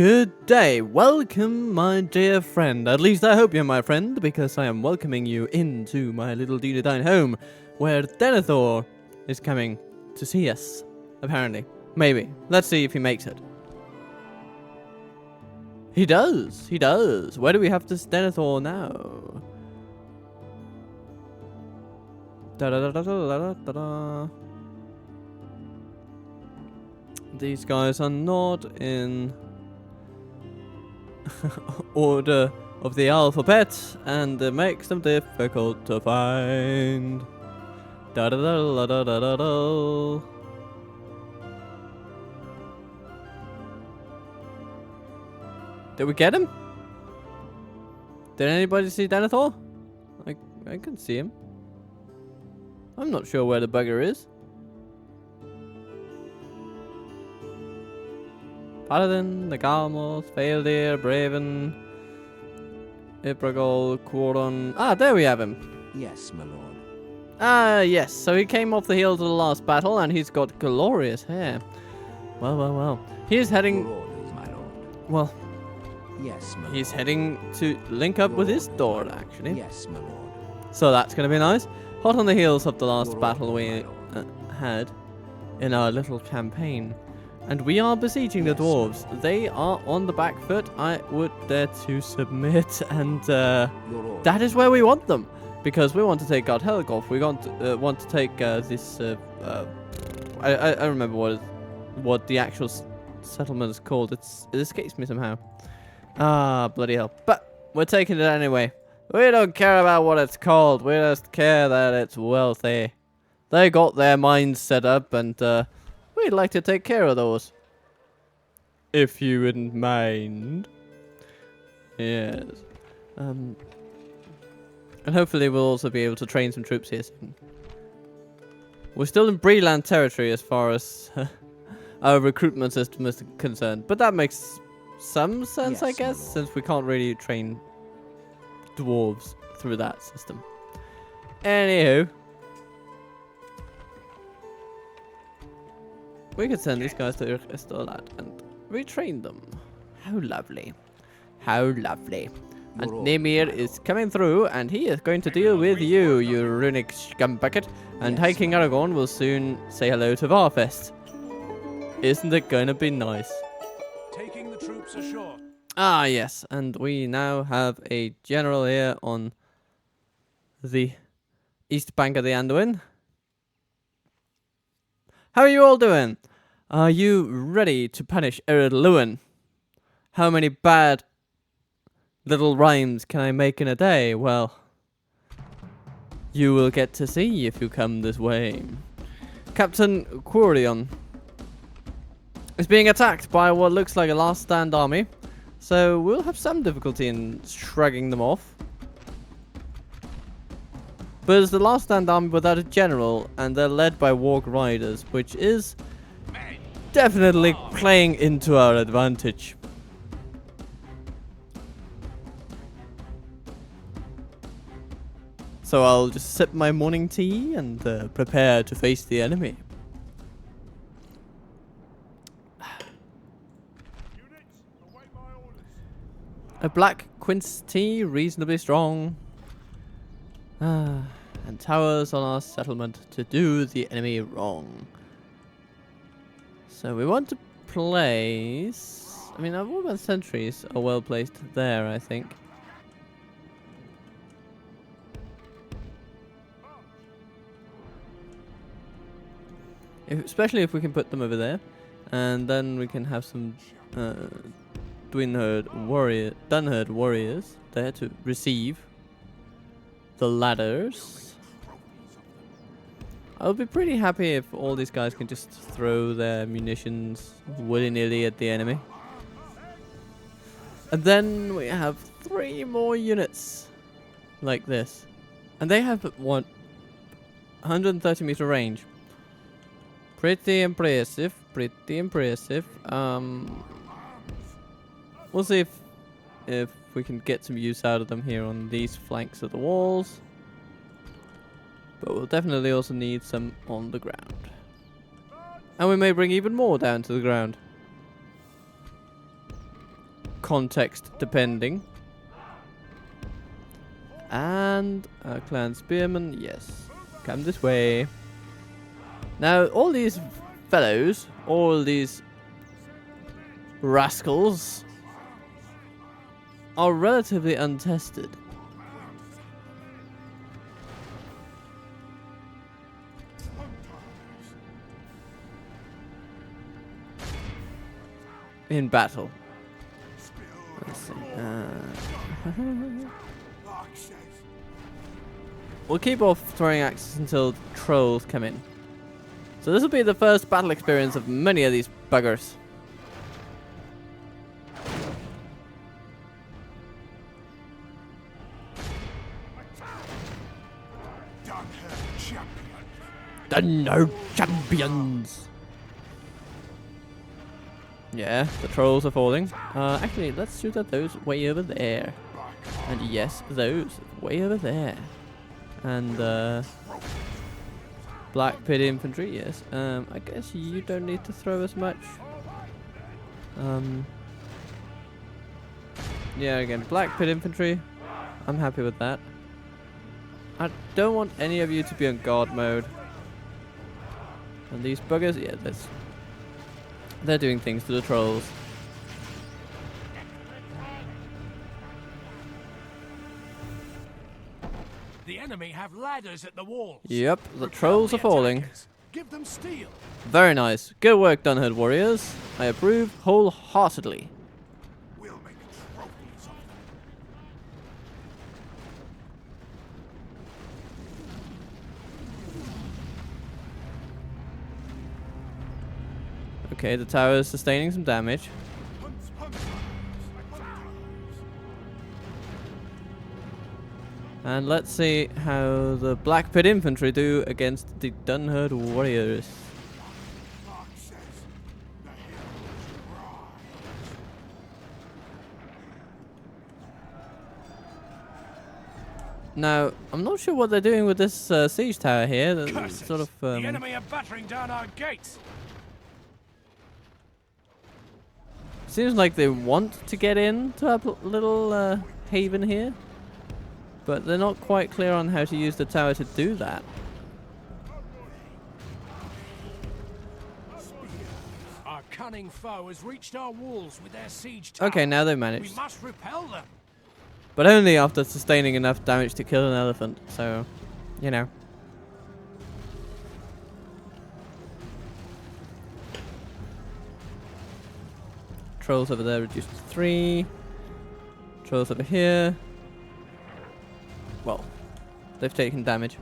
Good day, welcome my dear friend, at least I hope you're my friend, because I am welcoming you into my little Dunedain home, where Denethor is coming to see us, apparently. Maybe. Let's see if he makes it. He does, he does. Where do we have this Denethor now? Da-da-da-da-da-da-da-da. These guys are not in order of the alphabet, and it makes them difficult to find. Da da da da da da da. Did we get him? Did anybody see Denethor? I can see him. I'm not sure where the bugger is. Paladin, Nagalmos, Faeldir, Braven, Ibragol, Quoron. Ah, there we have him. Yes, my lord. Ah, yes. So he came off the heels of the last battle, and he's got glorious hair. Well, well, well. He's heading. Your orders, my lord. Well. Yes, my lord. He's heading to link up with his door, actually. Yes, my lord. So that's going to be nice. Hot on the heels of the last Your battle orders, we had in our little campaign. And we are besieging the dwarves. They are on the back foot. I would dare to submit. And that is where we want them. Because we want to take out Helgoth. We want to take this... I remember what the actual settlement is called. It escapes me somehow. Ah, bloody hell. But we're taking it anyway. We don't care about what it's called. We just care that it's wealthy. They got their minds set up, and we'd like to take care of those. If you wouldn't mind. Yes. And hopefully we'll also be able to train some troops here soon. We're still in Breland territory as far as our recruitment system is concerned. But that makes some sense, I guess, since we can't really train dwarves through that system. Anywho. We could send these guys to Restorat and retrain them. How lovely. How lovely. And Nemir is coming through, and he is going to deal with you, you runic scumbucket. And King Aragorn will soon say hello to Varfest. Isn't it going to be nice? Taking the troops ashore. Ah, yes. And we now have a general here on the east bank of the Anduin. How are you all doing? Are you ready to punish Rhûn? How many bad little rhymes can I make in a day? Well, you will get to see if you come this way. Captain Quorion is being attacked by what looks like a last stand army, so we'll have some difficulty in shrugging them off. But it's the last stand army without a general, and they're led by warg riders, which is definitely playing into our advantage. So I'll just sip my morning tea and prepare to face the enemy. A black quince tea, reasonably strong. And towers on our settlement to do the enemy wrong. So we want to place... I mean, our woman sentries are well placed there, I think. Especially if we can put them over there. And then we can have some Dunherd warriors there to receive the ladders. I'll be pretty happy if all these guys can just throw their munitions willy-nilly at the enemy. And then we have 3 more units like this. And they have 130 meter range. Pretty impressive, pretty impressive. We'll see if we can get some use out of them here on these flanks of the walls. But we'll definitely also need some on the ground. And we may bring even more down to the ground. context depending. And clan spearman, yes. Come this way. Now, all these fellows, all these rascals, are relatively untested. In battle. Let's see. We'll keep off throwing axes until trolls come in. So this will be the first battle experience of many of these buggers. Dunno champions. Yeah, the trolls are falling. Actually, let's shoot at those way over there. And yes, those way over there. And Black Pit Infantry, yes. I guess you don't need to throw as much. Yeah, again, Black Pit Infantry. I'm happy with that. I don't want any of you to be on guard mode. And these buggers, yeah, they're doing things to the trolls. The enemy have ladders at the walls. Yep, the trolls are falling. Give them steel. Very nice. Good work, Dunherd warriors. I approve wholeheartedly. We'll make trophies of them. Okay, the tower is sustaining some damage. And let's see how the Black Pit Infantry do against the Dunherd warriors. Now, I'm not sure what they're doing with this siege tower here. Sort of. The enemy are battering down our gates. Seems like they want to get into our little haven here, but they're not quite clear on how to use the tower to do that. Our cunning foe has reached our walls with their siege tower. Okay, now they managed. We must repel them. But only after sustaining enough damage to kill an elephant, so, you know. Trolls over there reduced to 3. Trolls over here. Well, they've taken damage.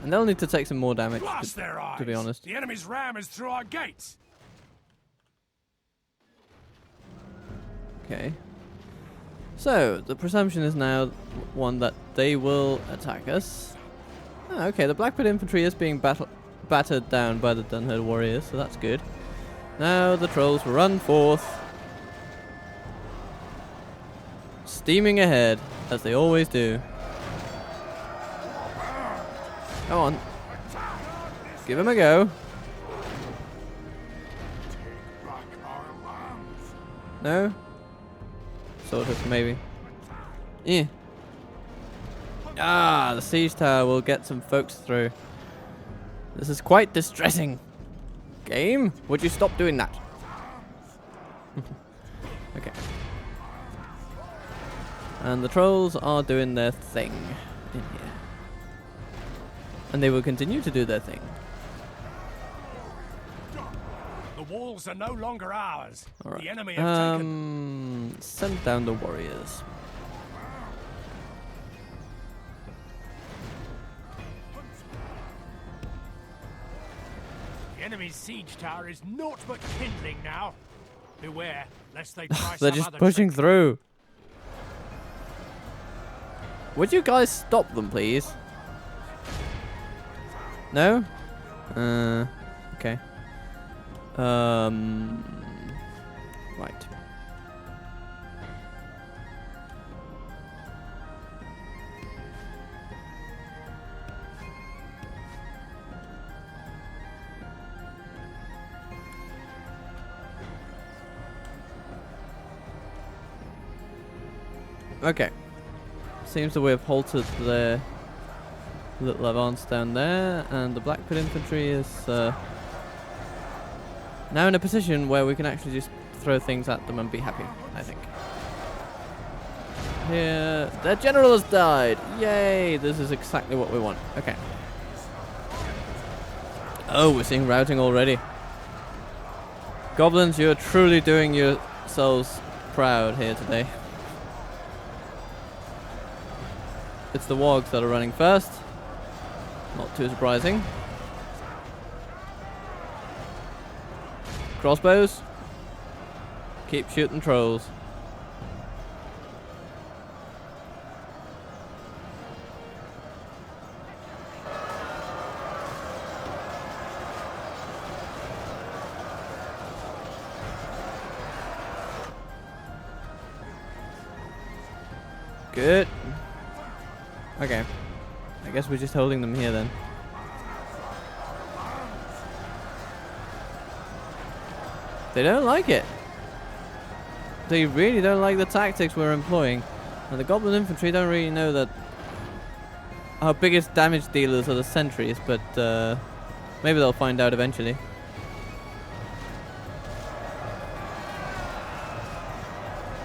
And they'll need to take some more damage, Blast their eyes. to be honest. The enemy's ram is through our gates. Okay. So, the presumption is now one that they will attack us. Ah, okay, the Black Pit Infantry is being battered down by the Dunherd warriors, so that's good. Now the trolls run forth, steaming ahead, as they always do. Come on. Give him a go. No? Sort of, maybe. Yeah. Ah, the siege tower will get some folks through. This is quite distressing. Game, would you stop doing that? Okay. And the trolls are doing their thing in here. And they will continue to do their thing. The walls are no longer ours. All right. The enemy have taken. Send down the warriors. The enemy's siege tower is naught but kindling now. Beware, lest they try They're some just other pushing trick. through. Would you guys stop them, please? No? Okay. Right. Okay. Seems that we have halted the little advance down there, and the Black Pit infantry is now in a position where we can actually just throw things at them and be happy, I think. Here, their general has died. Yay! This is exactly what we want. Okay. Oh, we're seeing routing already. Goblins, you're truly doing yourselves proud here today. It's the wargs that are running first. Not too surprising. Crossbows. Keep shooting trolls. Good. Okay. I guess we're just holding them here then. They don't like it. They really don't like the tactics we're employing. And the Goblin infantry don't really know that our biggest damage dealers are the sentries, but maybe they'll find out eventually.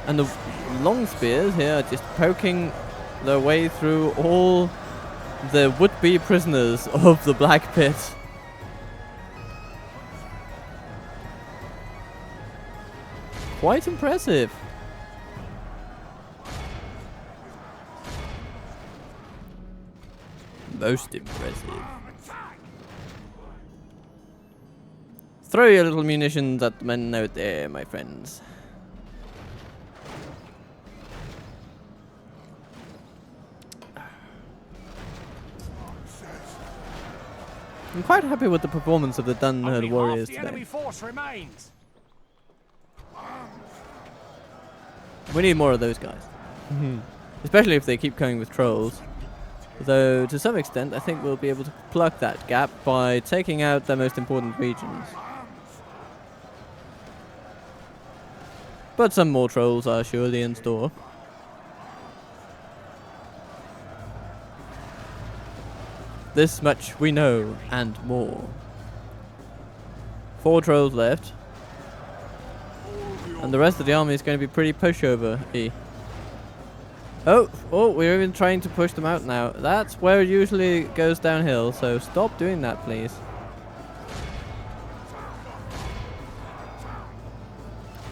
And the long spears here are just poking their way through all the would-be prisoners of the Black Pit. Quite impressive. Most impressive. Throw your little munitions at the men out there, my friends. I'm quite happy with the performance of the Dunherd warriors today. Enemy force remains. We need more of those guys. Especially if they keep coming with trolls. Though, to some extent, I think we'll be able to plug that gap by taking out their most important regions. But some more trolls are surely in store. This much we know, and more. 4 trolls left. And the rest of the army is going to be pretty pushover-y. Oh, we're even trying to push them out now. That's where it usually goes downhill, so stop doing that, please.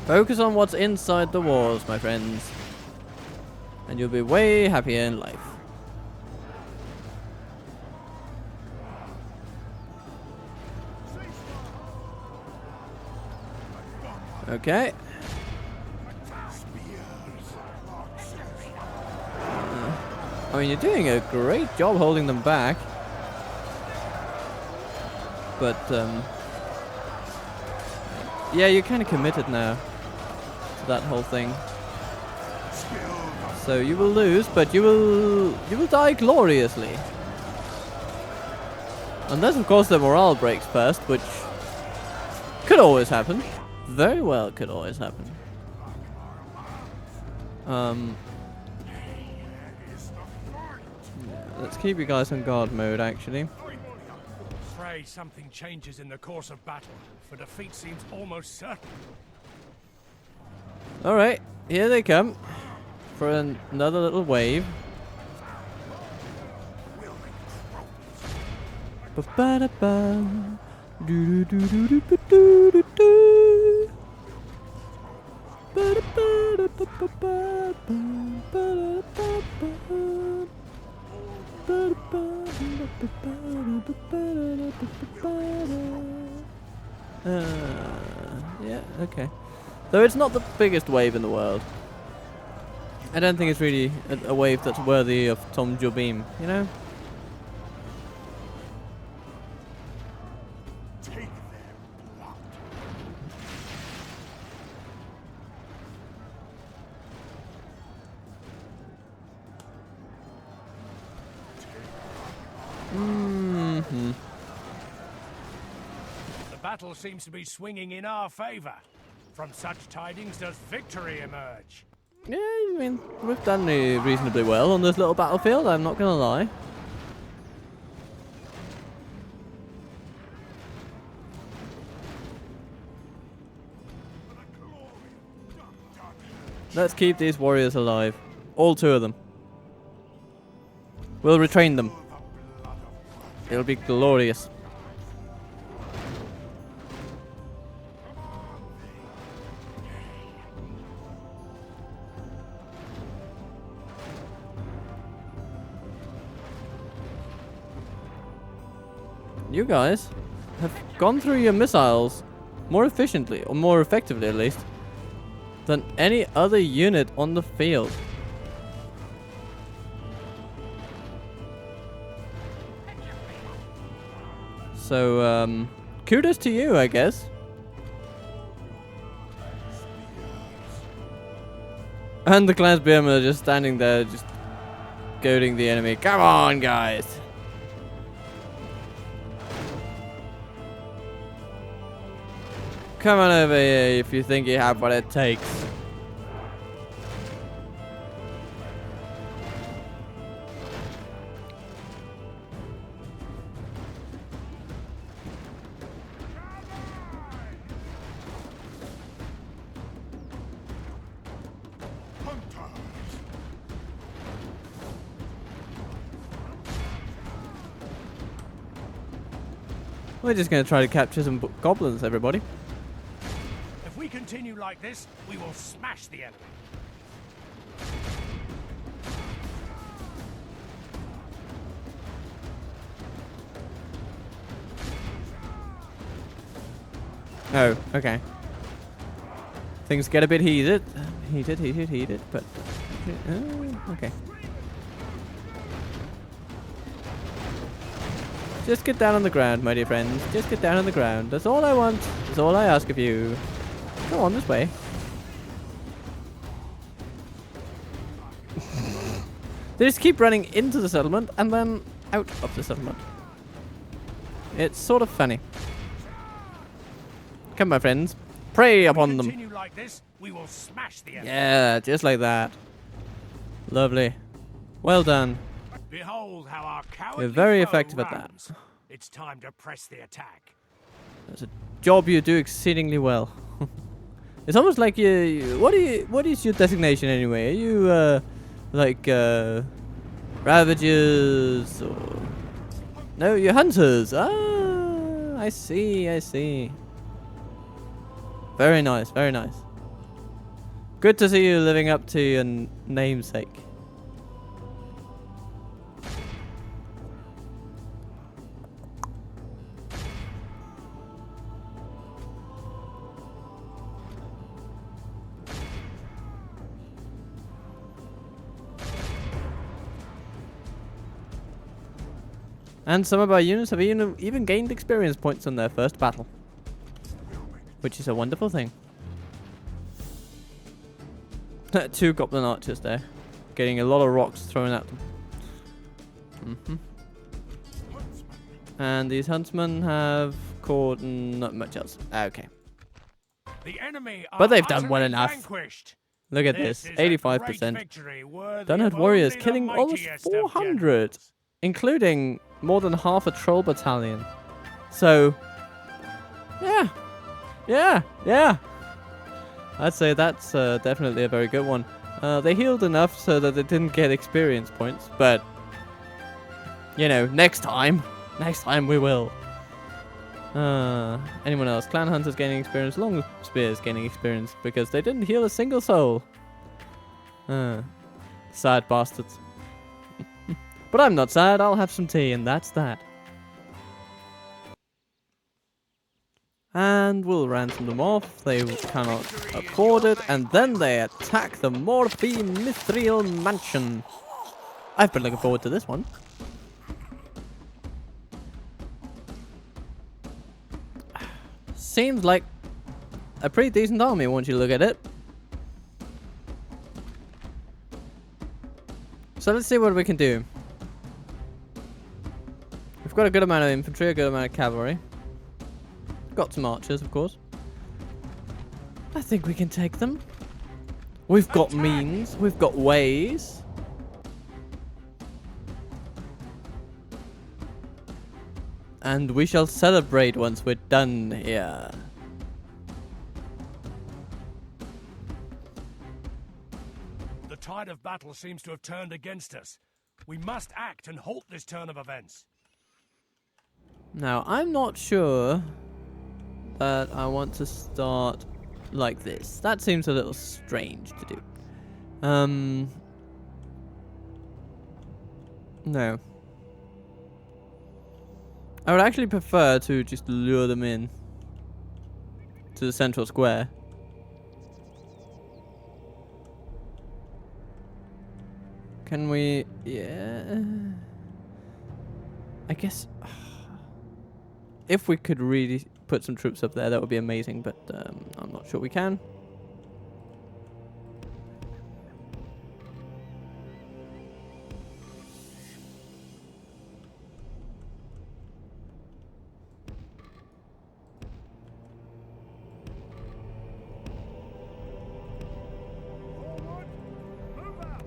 Focus on what's inside the walls, my friends. And you'll be way happier in life. Okay. I mean, you're doing a great job holding them back. But, yeah, you're kind of committed now to that whole thing. So you will lose, but you will die gloriously. Unless, of course, the morale breaks first, which could always happen. Very well could always happen. Let's keep you guys on guard mode, actually. Pray something changes in the course of battle, for defeat seems almost certain. Alright, here they come. For another little wave. Ba-ba-da-ba. Do-do-do-do-do-do-do-do. Ba-da-ba-da-ba-ba-ba-ba-ba-ba-ba. Yeah, okay. Though it's not the biggest wave in the world. I don't think it's really a wave that's worthy of Tom Jobim, you know? The battle seems to be swinging in our favor. From such tidings does victory emerge. Yeah, I mean, we've done reasonably well on this little battlefield, I'm not gonna lie. Let's keep these warriors alive. All 2 of them. We'll retrain them. It'll be glorious. You guys have gone through your missiles more efficiently, or more effectively at least, than any other unit on the field. So, kudos to you, I guess. And the clan spearmen are just standing there, just goading the enemy. Come on, guys! Come on over here if you think you have what it takes. We're just going to try to capture some goblins, everybody. If we continue like this, we will smash the enemy. Oh, okay. Things get a bit heated. Heated, but... okay. Just get down on the ground, my dear friends. Just get down on the ground. That's all I want. That's all I ask of you. Go on this way. They just keep running into the settlement and then out of the settlement. It's sort of funny. Come, my friends. Prey upon them. Continue like this, we will smash the enemy. Yeah, just like that. Lovely. Well done. Behold how our cowardly You're very foe effective at runs. that. It's time to press the attack. That's a job you do exceedingly well. It's almost like you. What is your designation anyway? Are you like ravagers or no? You're hunters. Ah, I see. I see. Very nice. Very nice. Good to see you living up to your namesake. And some of our units have even gained experience points on their first battle. Which is a wonderful thing. 2 goblin archers there. Getting a lot of rocks thrown at them. And these huntsmen have caught not much else. Okay. The enemy are But they've done well utterly enough. vanquished. Look at this. Is a great 85%. victory worthy Dunhead of warriors only the killing almost mightiest of 400. generals. Including more than half a troll battalion. So, yeah. I'd say that's definitely a very good one. They healed enough so that they didn't get experience points, but, you know, next time we will. Anyone else? Clan hunters gaining experience, long spears gaining experience because they didn't heal a single soul. Sad bastards. But I'm not sad, I'll have some tea, and that's that. And we'll ransom them off, they cannot afford it, and then they attack the Morphe Mithril Mansion. I've been looking forward to this one. Seems like a pretty decent army once you look at it. So let's see what we can do. We've got a good amount of infantry, a good amount of cavalry. Got some archers, of course. I think we can take them. We've got means. We've got ways. And we shall celebrate once we're done here. The tide of battle seems to have turned against us. We must act and halt this turn of events. Now, I'm not sure that I want to start like this. That seems a little strange to do. No. I would actually prefer to just lure them in to the central square. Can we... yeah... I guess... if we could really put some troops up there, that would be amazing, but I'm not sure we can.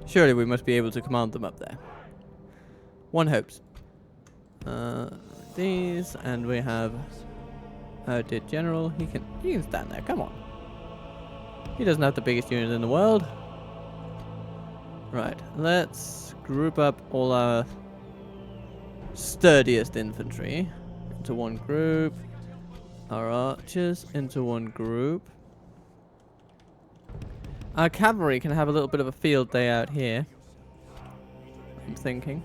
Surely we must be able to command them up there. One hopes. These, and we have our dear general. He can stand there. Come on. He doesn't have the biggest unit in the world. Right. Let's group up all our sturdiest infantry into one group. Our archers into one group. Our cavalry can have a little bit of a field day out here, I'm thinking.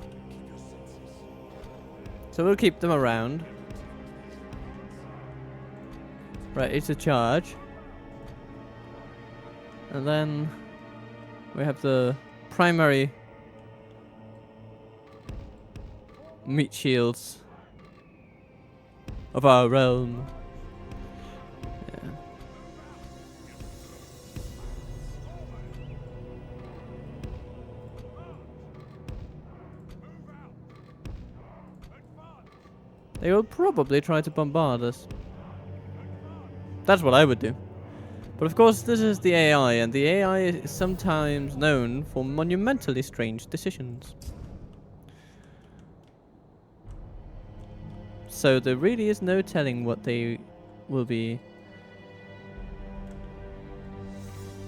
So we'll keep them around. Right, it's a charge. And then we have the primary meat shields of our realm. Yeah. They will probably try to bombard us. That's what I would do. But of course, this is the AI, and the AI is sometimes known for monumentally strange decisions. So there really is no telling what they will be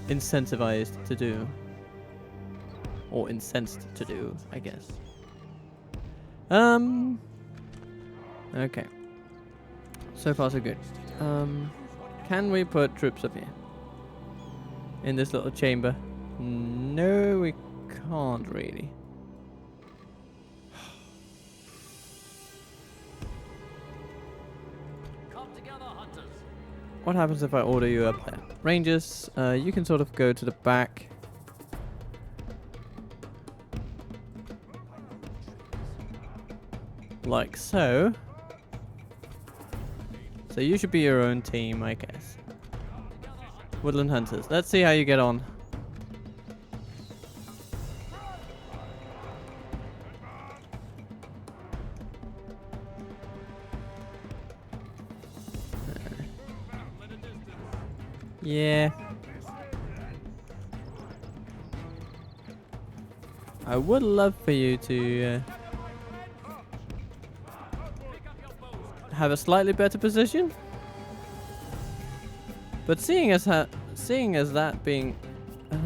incentivized to do. Or incensed to do, I guess. Okay. So far so good. Can we put troops up here? In this little chamber? No, we can't really. Come together, hunters. What happens if I order you up there? Rangers, you can sort of go to the back. Like so. So you should be your own team, I guess. Woodland Hunters. Let's see how you get on. Yeah. I would love for you to have a slightly better position, but seeing as that being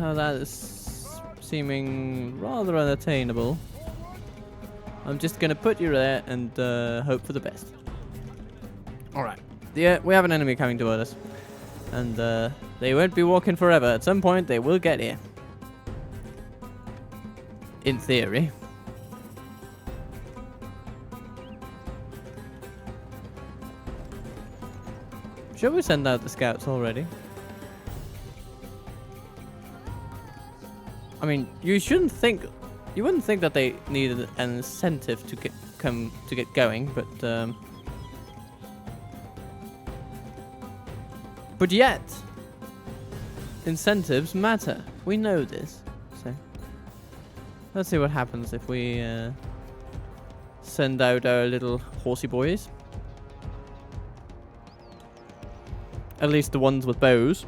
how that is seeming rather unattainable, I'm just gonna put you there and hope for the best. All right. Yeah, we have an enemy coming toward us, and they won't be walking forever. At some point, they will get here. In theory. Should we send out the scouts already? I mean, you wouldn't think that they needed an incentive to get going, but yet incentives matter. We know this. So let's see what happens if we send out our little horsey boys. At least the ones with bows.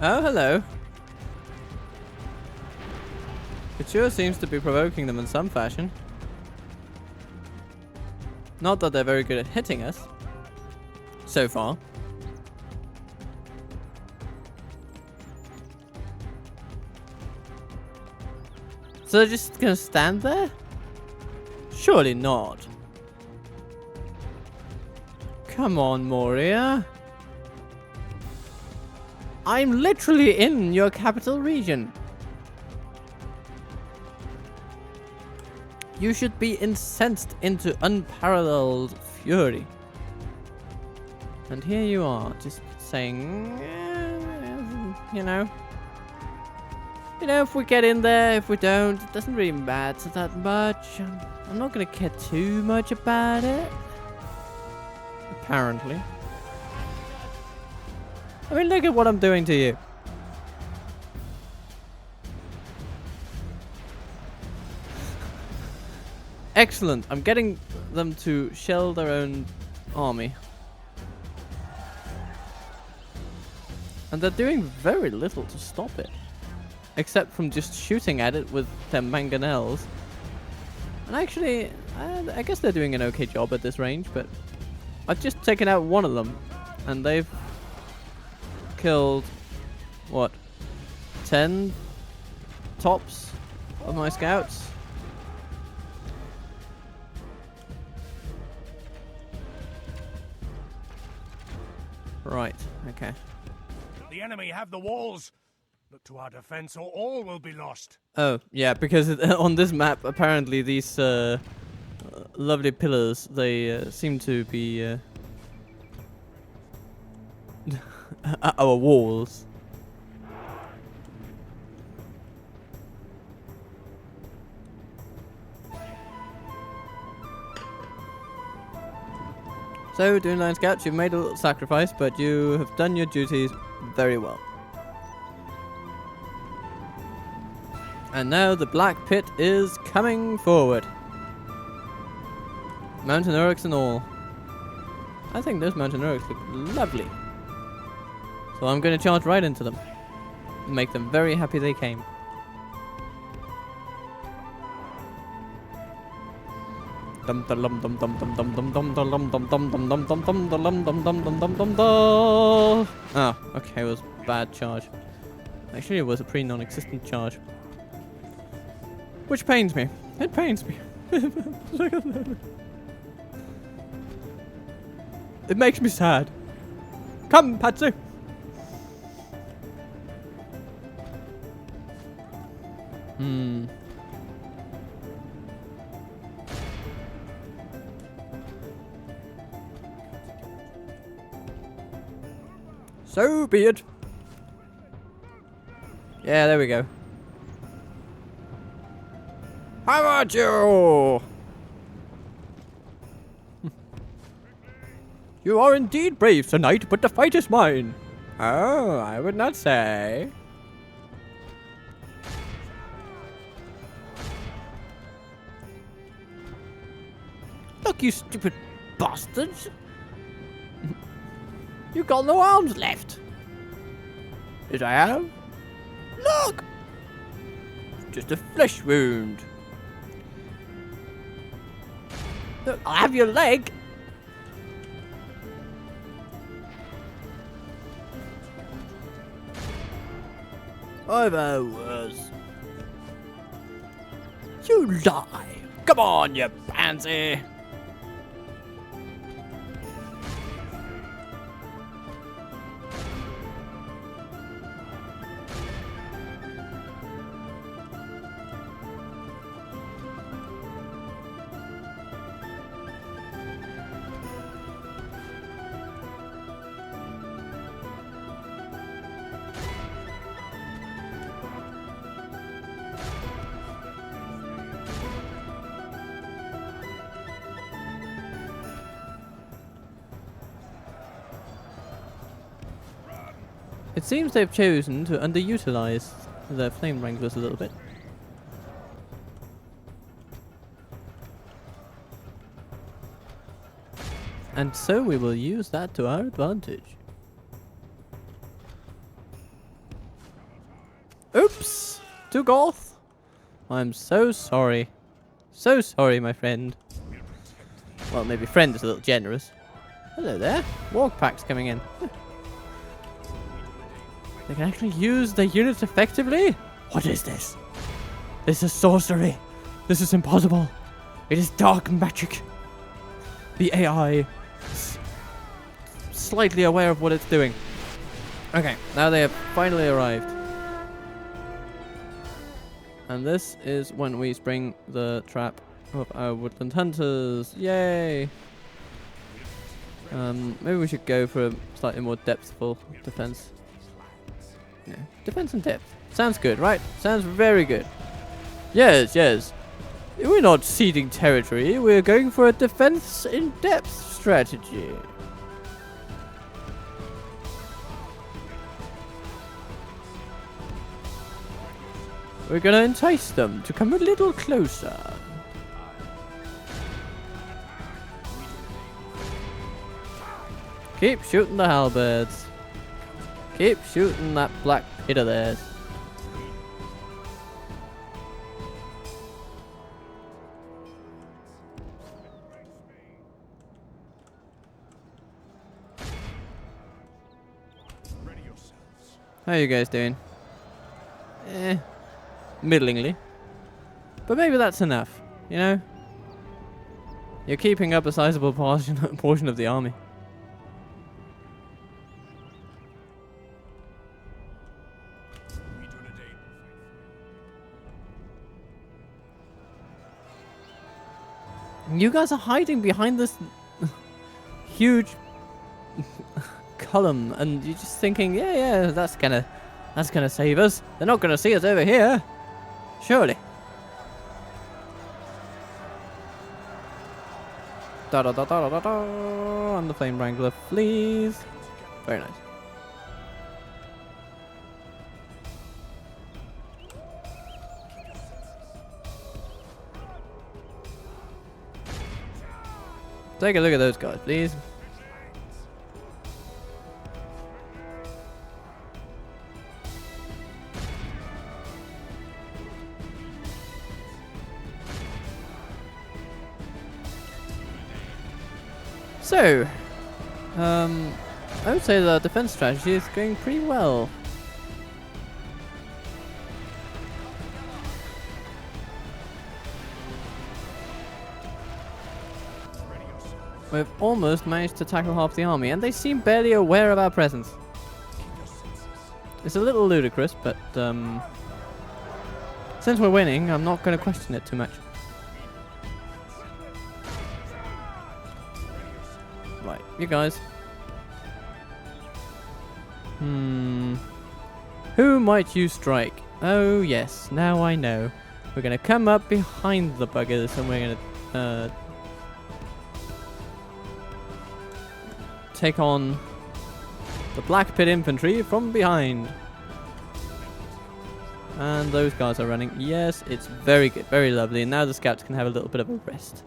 Oh, hello. It sure seems to be provoking them in some fashion. Not that they're very good at hitting us. So far. So they're just gonna stand there? Surely not. Come on, Moria. I'm literally in your capital region. You should be incensed into unparalleled fury. And here you are, just saying, you know, if we get in there, if we don't, it doesn't really matter that much. I'm not going to care too much about it. Apparently. I mean, look at what I'm doing to you. Excellent. I'm getting them to shell their own army. And they're doing very little to stop it. Except from just shooting at it with their mangonels. And actually, I guess they're doing an okay job at this range, but I've just taken out one of them. And they've killed, what, 10 tops of my scouts? Right, okay. The enemy have the walls. Look to our defense or all will be lost. Oh, yeah, because on this map, apparently these lovely pillars, they seem to be our walls. So, Dune Line Scouts, you've made a little sacrifice, but you have done your duties very well. And now the Black Pit is coming forward. Mountain Uruks and all. I think those Mountain Uruks look lovely. So I'm going to charge right into them. And make them very happy they came. Oh, okay, it was a bad charge. Actually, it was a pretty non-existent charge. Which pains me. It pains me. Look at that. It makes me sad. Come, Patsy. So be it. Yeah, there we go. How about you? You are indeed brave, Sir Knight, but the fight is mine. Oh, I would not say. Look, you stupid bastards. You got no arms left. Yes, I have. Look! Just a flesh wound. Look, I'll have your leg. I've had worse. You lie. Come on, you pansy. It seems they've chosen to underutilize their flame wranglers a little bit. And so we will use that to our advantage. to Goth? I'm so sorry. So sorry, my friend. Well, maybe friend is a little generous. Hello there. Warg packs coming in. They can actually use their units effectively? What is this? This is sorcery. This is impossible. It is dark magic. The AI is slightly aware of what it's doing. Okay, now they have finally arrived. And this is when we spring the trap of our woodland hunters. Yay! Maybe we should go for a slightly more depthful defense. Yeah, defense and depth. Sounds good, right? Sounds very good. Yes, yes. We're not ceding territory. We're going for a defense in depth strategy. We're gonna entice them to come a little closer. Keep shooting the halberds. Keep shooting that black pit of theirs. How are you guys doing? Middlingly. But maybe that's enough, you know? You're keeping up a sizable portion of the army. You guys are hiding behind this huge column, and you're just thinking, yeah, that's gonna save us. They're not gonna see us over here, surely. Da da da da da da. And the flame wrangler flees. Very nice. Take a look at those guys, please. So, I would say the defense strategy is going pretty well. We've almost managed to tackle half the army, and they seem barely aware of our presence. It's a little ludicrous, but since we're winning, I'm not going to question it too much. Right, you guys. Who might you strike? Oh yes, now I know. We're going to come up behind the buggers, and we're going to take on the Black Pit infantry from behind. And those guys are running. Yes, it's very good, very lovely. And now the scouts can have a little bit of a rest.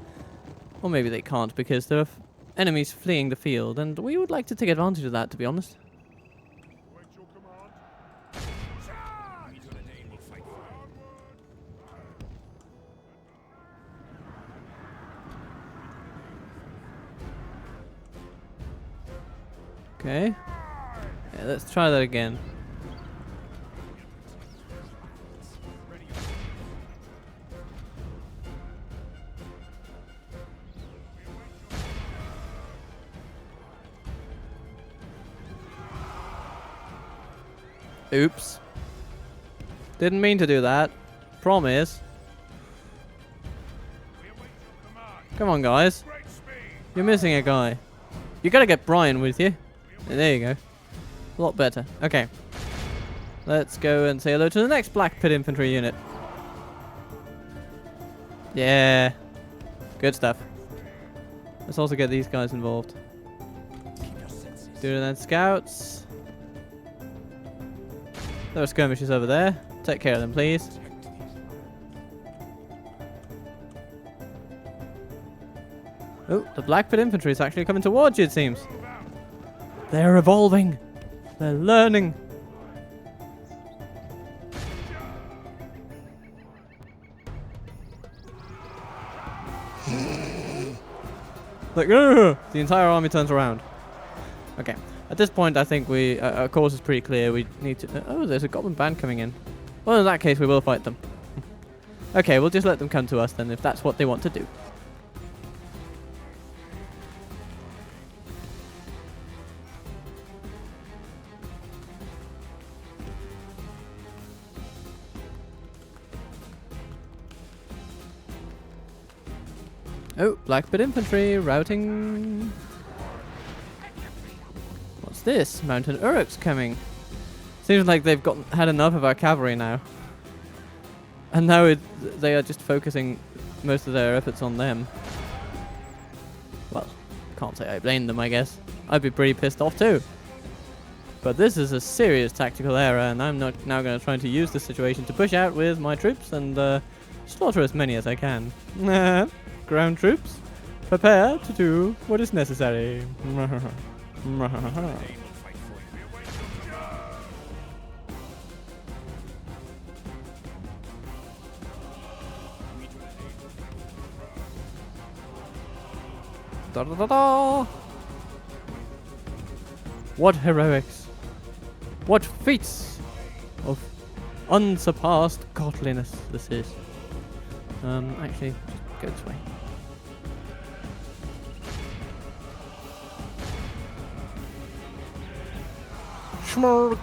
Or maybe they can't, because there are enemies fleeing the field, and we would like to take advantage of that, to be honest. Okay. Yeah, let's try that again. Oops. Didn't mean to do that. Promise. Come on, guys. You're missing a guy. You gotta get Brian with you. There you go. A lot better. Okay. Let's go and say hello to the next Black Pit infantry unit. Yeah. Good stuff. Let's also get these guys involved. Doing that, scouts. There are skirmishes over there. Take care of them, please. Oh, the Black Pit infantry is actually coming towards you, it seems. They're evolving. They're learning. Like, "Ugh!" The entire army turns around. Okay. At this point, I think our course is pretty clear. We need to... oh, there's a goblin band coming in. Well, in that case, we will fight them. Okay, we'll just let them come to us then, if that's what they want to do. Oh, Blackbird infantry routing. What's this? Mountain Uruks coming. Seems like they've had enough of our cavalry now. And now they are just focusing most of their efforts on them. Well, can't say I blame them, I guess. I'd be pretty pissed off too. But this is a serious tactical error, and I'm not now going to try to use this situation to push out with my troops and slaughter as many as I can. Ground troops, prepare to do what is necessary. Da, da, da, da. What heroics! What feats of unsurpassed godliness this is. Actually, just go this way. Schmork!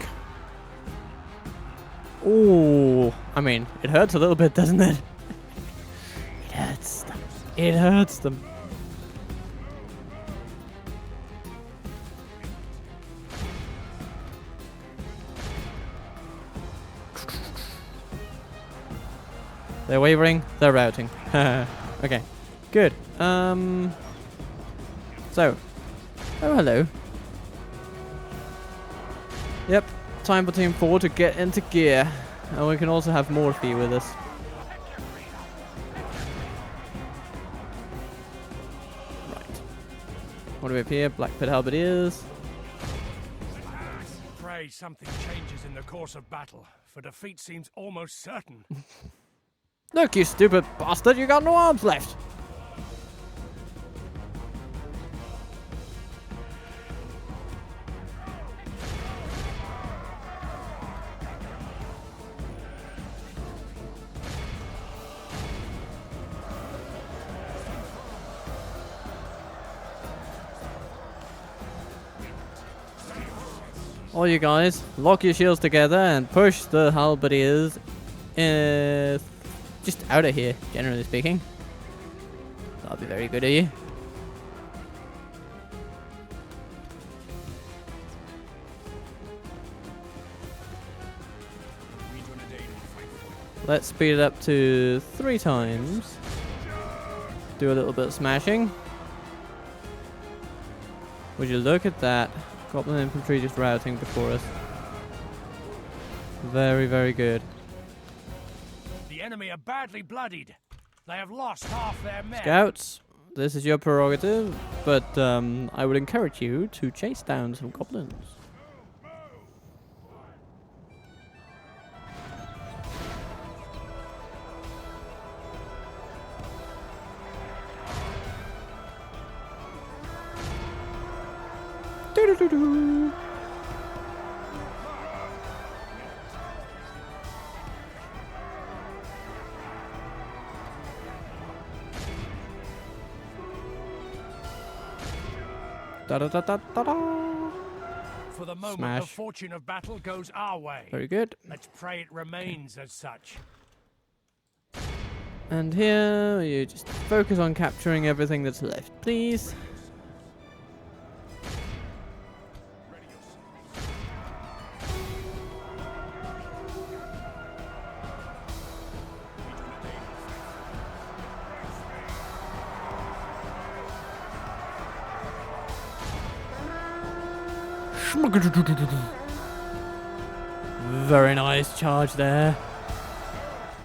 Ooh, I mean, it hurts a little bit, doesn't it? It hurts them. It hurts them. They're wavering, they're routing. Okay, good. So, oh hello. Yep, time for Team 4 to get into gear. And we can also have Morphe with us. Right. What do we have here? Black Pit Halberdiers. Pray something changes in the course of battle, for defeat seems almost certain. Look, you stupid bastard, you got no arms left! All you guys, lock your shields together and push the halberdiers just out of here, generally speaking. That'll be very good of you. Let's speed it up to 3 times. Do a little bit of smashing. Would you look at that? Goblin infantry just routing before us. Very, very good. The enemy are badly bloodied. They have lost half their men. Scouts, this is your prerogative, but I would encourage you to chase down some goblins. Doo-doo-doo-doo. Da-da-da-da-da-da. For the moment, Smash. the fortune of battle goes our way. Very good. Let's pray it remains as such. And here, you just focus on capturing everything that's left, please. Very nice charge there.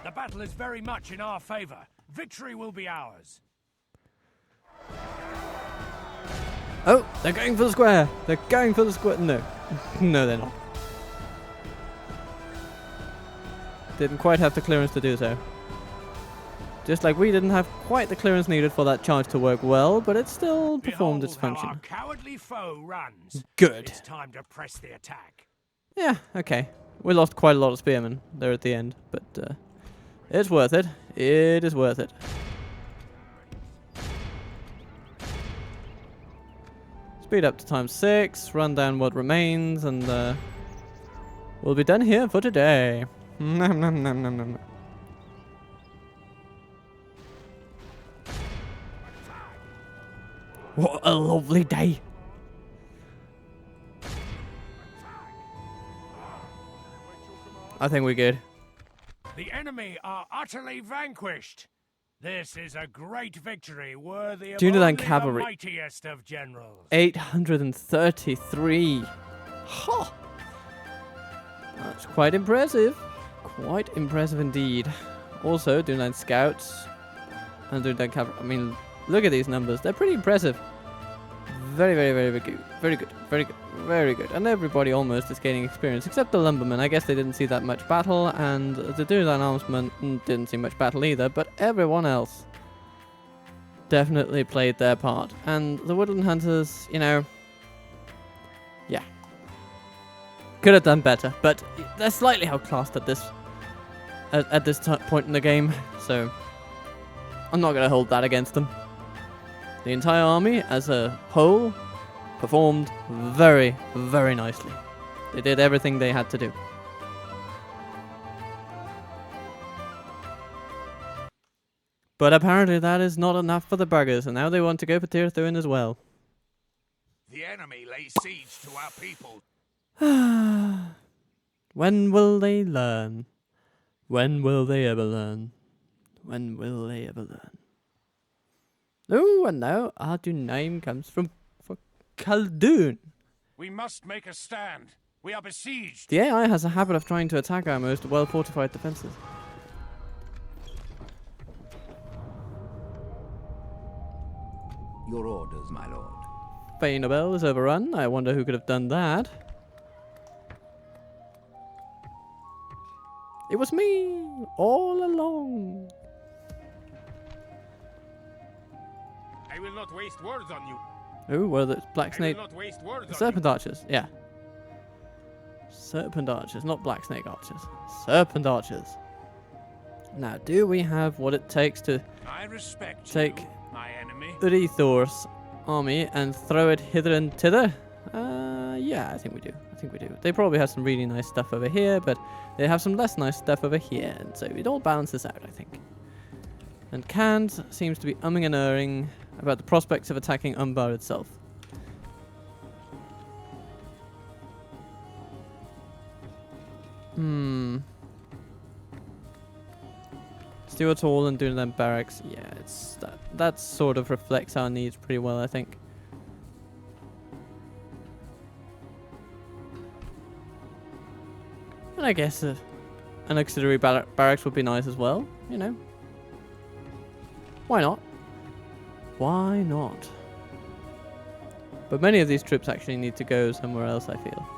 The battle is very much in our favor. Victory will be ours. Oh, they're going for the square. They're going for the square. No. No, they're not. Didn't quite have the clearance to do so. Just like we didn't have quite the clearance needed for that charge to work well, but it still performed its Behold how function. our cowardly foe runs. Good. It's time to press the attack. Yeah, okay. We lost quite a lot of spearmen there at the end, but it's worth it. It is worth it. Speed up to ×6, run down what remains, and we'll be done here for today. Nom nom nom nom nom. What a lovely day. I think we're good. The enemy are utterly vanquished. This is a great victory worthy of Dunedain only cavalry. the mightiest of generals. 833. Ha! That's quite impressive. Quite impressive indeed. Also, Dunedain scouts and Dunedain cavalry. I mean, look at these numbers. They're pretty impressive. Very, very, very, very good. Very good. Very good. Very good. And everybody almost is gaining experience, except the lumbermen. I guess they didn't see that much battle, and the Dunedain armsmen didn't see much battle either, but everyone else definitely played their part. And the woodland hunters, you know, yeah, could have done better, but they're slightly outclassed at this point in the game, so I'm not going to hold that against them. The entire army as a whole performed very, very nicely. They did everything they had to do. But apparently that is not enough for the buggers, and now they want to go for Tir Thuin as well. The enemy lays siege to our people. When will they learn? When will they ever learn? When will they ever learn? Oh, and now our name comes from Khaldun. We must make a stand. We are besieged. The AI has a habit of trying to attack our most well-fortified defenses. Your orders, my lord. Faen'obel is overrun. I wonder who could have done that. It was me all along. I will not waste words on you. Oh, what are the black snake? not waste words Serpent archers, yeah. Serpent archers, not black snake archers. Serpent archers. Now, do we have what it takes to I respect take you, my enemy. Thor's army and throw it hither and thither? Yeah, I think we do. I think we do. They probably have some really nice stuff over here, but they have some less nice stuff over here, and so it all balances out, I think. And Khand seems to be umming and erring about the prospects of attacking Umbar itself. Stuart Hall and Dunedain Barracks. Yeah, it's that sort of reflects our needs pretty well, I think. And I guess an auxiliary barracks would be nice as well, you know. Why not? Why not? But many of these troops actually need to go somewhere else, I feel.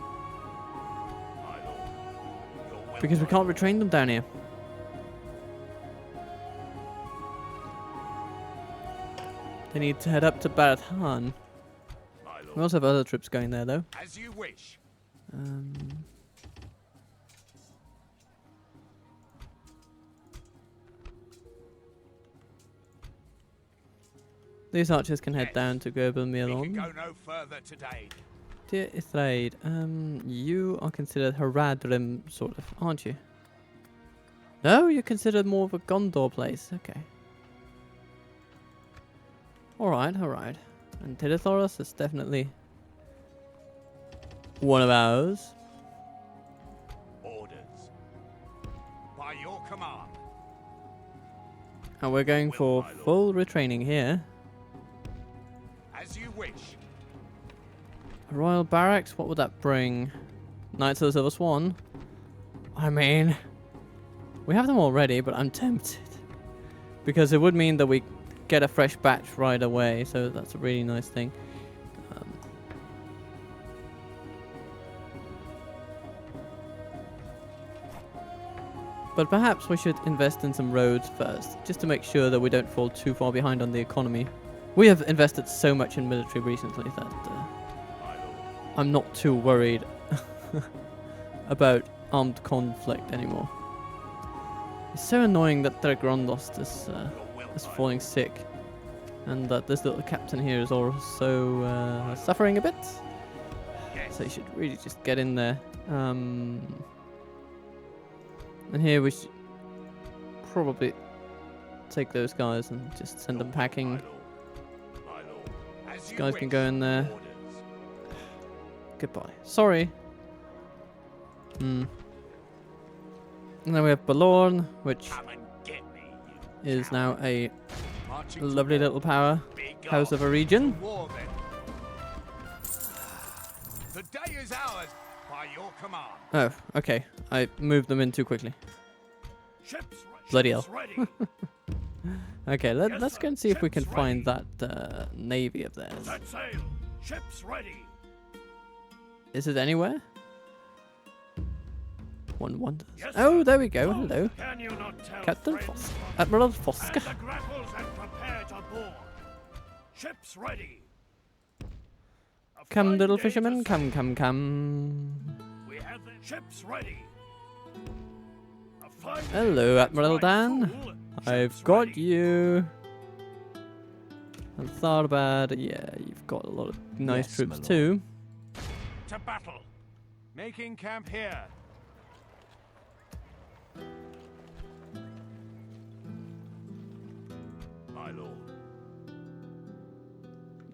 Because we can't retrain them down here. They need to head up to Barathan. We also have other troops going there, though. As you wish. These archers can head down to Gorbel We can Milon. go no further today. Dear Ithraid, you are considered Haradrim, sort of, aren't you? No, you're considered more of a Gondor place. Okay. Alright, alright. And Tidithoros is definitely one of ours. Orders. By your command. And we're going for full retraining here. As you wish. Royal Barracks, what would that bring? Knights of the Silver Swan? I mean, we have them already, but I'm tempted. Because it would mean that we get a fresh batch right away, so that's a really nice thing. But perhaps we should invest in some roads first, just to make sure that we don't fall too far behind on the economy. We have invested so much in military recently that I'm not too worried about armed conflict anymore. It's so annoying that Grondost is falling sick, and that this little captain here is also suffering a bit. So you should really just get in there. And here we should probably take those guys and just send them packing. These guys can go in there. Goodbye. Sorry. And then we have Balorn, which is now a lovely little power house of a region. The day is ours by your command. Oh, okay. I moved them in too quickly. Bloody hell. Okay, let's go and see if we can find that navy of theirs. Set sail. Ships ready. Is it anywhere? One wonders. Oh, there we go. Hello. Can you not tell, Captain friends? Fosk. Admiral Hand Foska. the grapples and prepare to board. Ships ready. A Come, fine little day to fisherman. sail. Come. We have the ships ready. A fine day Hello, to Admiral fight Dan. fool. I've Ships got ready. you. I thought about it. Yeah, you've got a lot of nice Yes, troops my lord. too. To battle. Making camp here. My lord.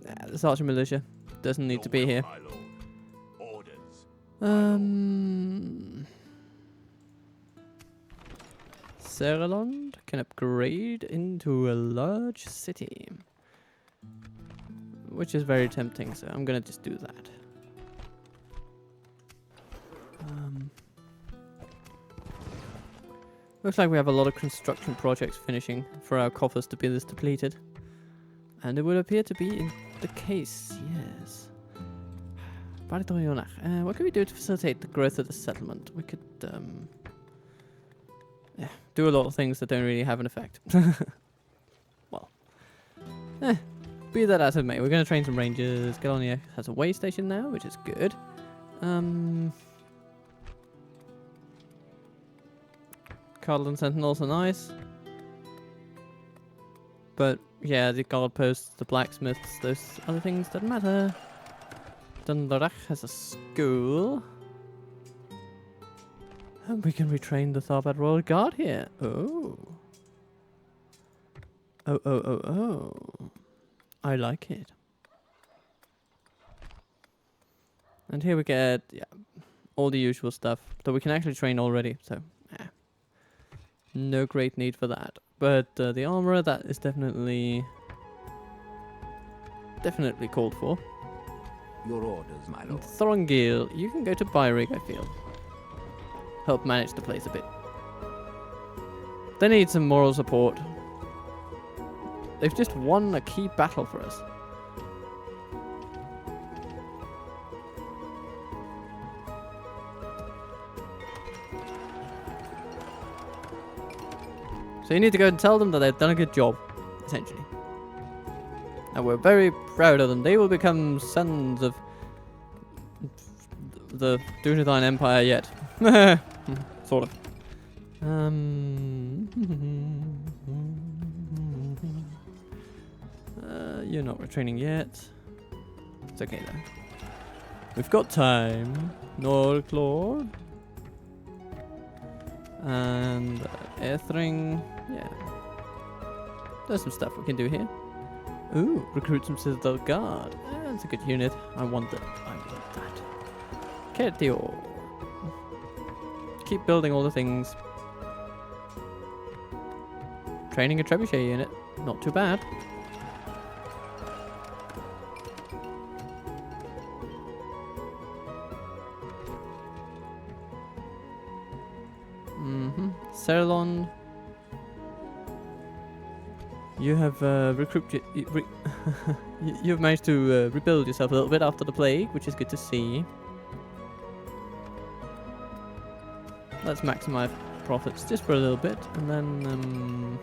Nah, this archer militia doesn't need to be here. My lord. Orders. Seralond can upgrade into a large city, which is very tempting, so I'm gonna just do that. Looks like we have a lot of construction projects finishing for our coffers to be this depleted, and it would appear to be the case, yes. What can we do to facilitate the growth of the settlement? We could yeah, do a lot of things that don't really have an effect. Well, be that as it may, we're going to train some rangers. Galonia has a way station now, which is good. Cardland Sentinels are nice. But yeah, the guard posts, the blacksmiths, those other things don't matter. Dundarach has a school. And we can retrain the Tharbad Royal Guard here. Oh. Oh. I like it. And here we get, yeah, all the usual stuff that we can actually train already. So, no great need for that. But the armorer, that is definitely called for. Your orders, my And lord. Thorongil, you can go to Byrig, I feel. Help manage the place a bit. They need some moral support. They've just won a key battle for us. So you need to go and tell them that they've done a good job, essentially. And we're very proud of them. They will become sons of the Dunedain Empire yet. Sort of. You're not retraining yet. It's okay though. We've got time. Norclor. And Aethring. Yeah. There's some stuff we can do here. Ooh, recruit some Citadel Guard. That's a good unit. I want that. Kertior. Keep building all the things. Training a trebuchet unit. Not too bad. Serlon. You have recruited. You've managed to rebuild yourself a little bit after the plague, which is good to see. Let's maximize profits just for a little bit, and then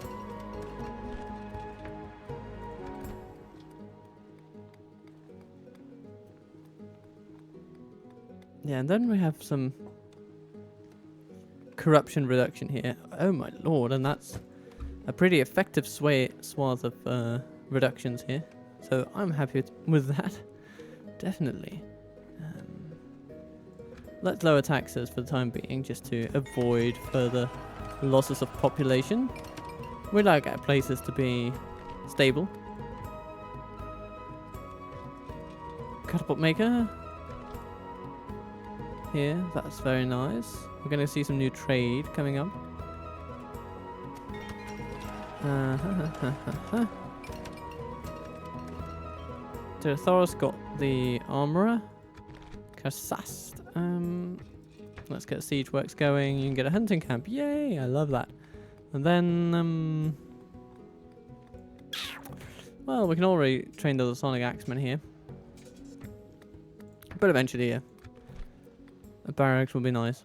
yeah, and then we have some corruption reduction here. Oh my lord, and that's a pretty effective swath of reductions here. So I'm happy with that. Definitely. Let's lower taxes for the time being, just to avoid further losses of population. We like our places to be stable. Catapult maker. Here, that's very nice. We're going to see some new trade coming up. Thoros got the armorer. Karsast. Let's get siege works going. You can get a hunting camp. Yay! I love that. And then, well, we can already train the Sonic Axemen here. But eventually, yeah. A barracks will be nice.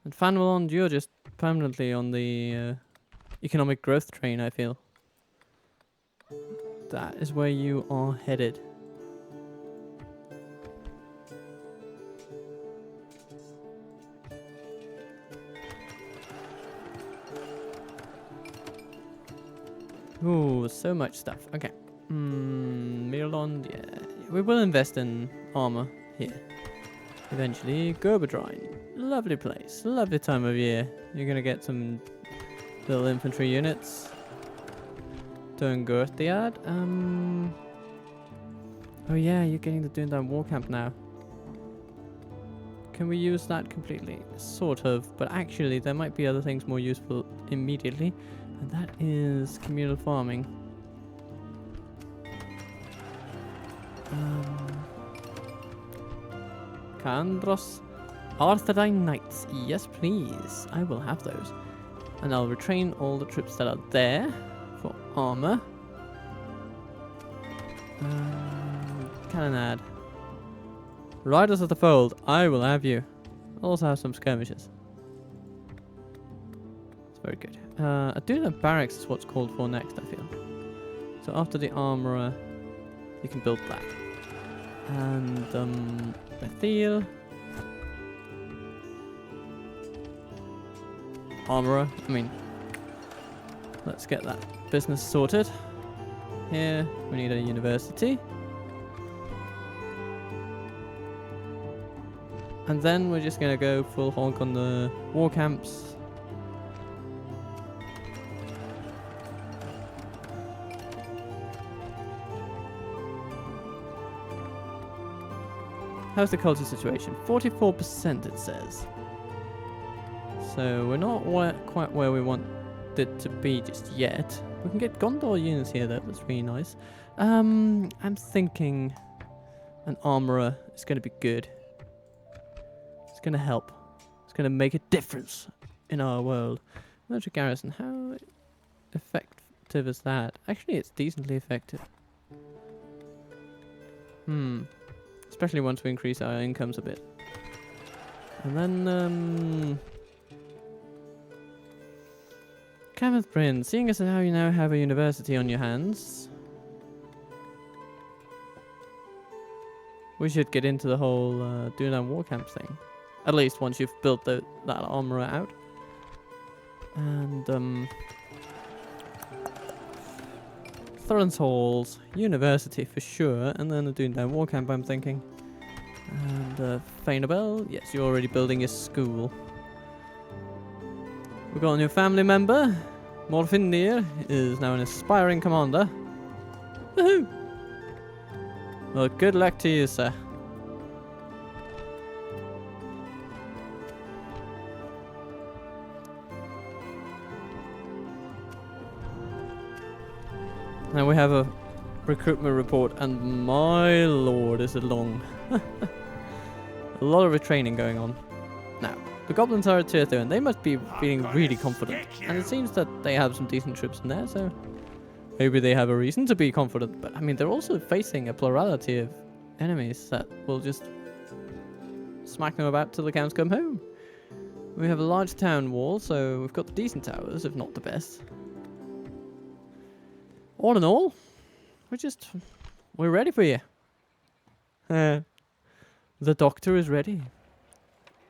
And Faen'obel, you're just permanently on the economic growth train, I feel. That is where you are headed. Ooh, so much stuff. Okay. Mirlond, yeah. We will invest in armor here. Eventually, Gerberdrine. Lovely place. Lovely time of year. You're gonna get some little infantry units. Dungurthiad. Oh yeah, you're getting the Dundam war camp now. Can we use that completely? Sort of, but actually there might be other things more useful immediately, and that is communal farming. Kandros Arthurine Knights. Yes, please. I will have those. And I'll retrain all the troops that are there for armor. Cannonade. Riders of the Fold. I will have you. I'll also have some skirmishes. It's very good. Aduna Barracks is what's called for next, I feel. So after the armorer, you can build that. And Bethel. Armorer. I mean, let's get that business sorted. Here, we need a university. And then we're just gonna go full honk on the war camps. How's the culture situation? 44% it says. So we're not quite where we want it to be just yet. We can get Gondor units here though, that's really nice. I'm thinking an armorer is going to be good. It's going to help. It's going to make a difference in our world. Military garrison, how effective is that? Actually, it's decently effective. Especially once we increase our incomes a bit. And then, Kenneth Prince, seeing as how you now have a university on your hands, we should get into the whole Dunan war camp thing. At least once you've built that armorer out. And Thorns Halls, university for sure, and then the Dunan war camp I'm thinking. And Faen'obel, yes, you're already building your school. We've got a new family member. Morfindir is now an aspiring commander. Woohoo! Well, good luck to you, sir. Now we have a recruitment report, and my lord, is it long. A lot of retraining going on. Now, the goblins are at tier 2 and they must be feeling really confident. And it seems that they have some decent troops in there, so maybe they have a reason to be confident. But I mean, they're also facing a plurality of enemies that will just smack them about till the counts come home. We have a large town wall, so we've got decent towers, if not the best. All in all, we're ready for you. The doctor is ready.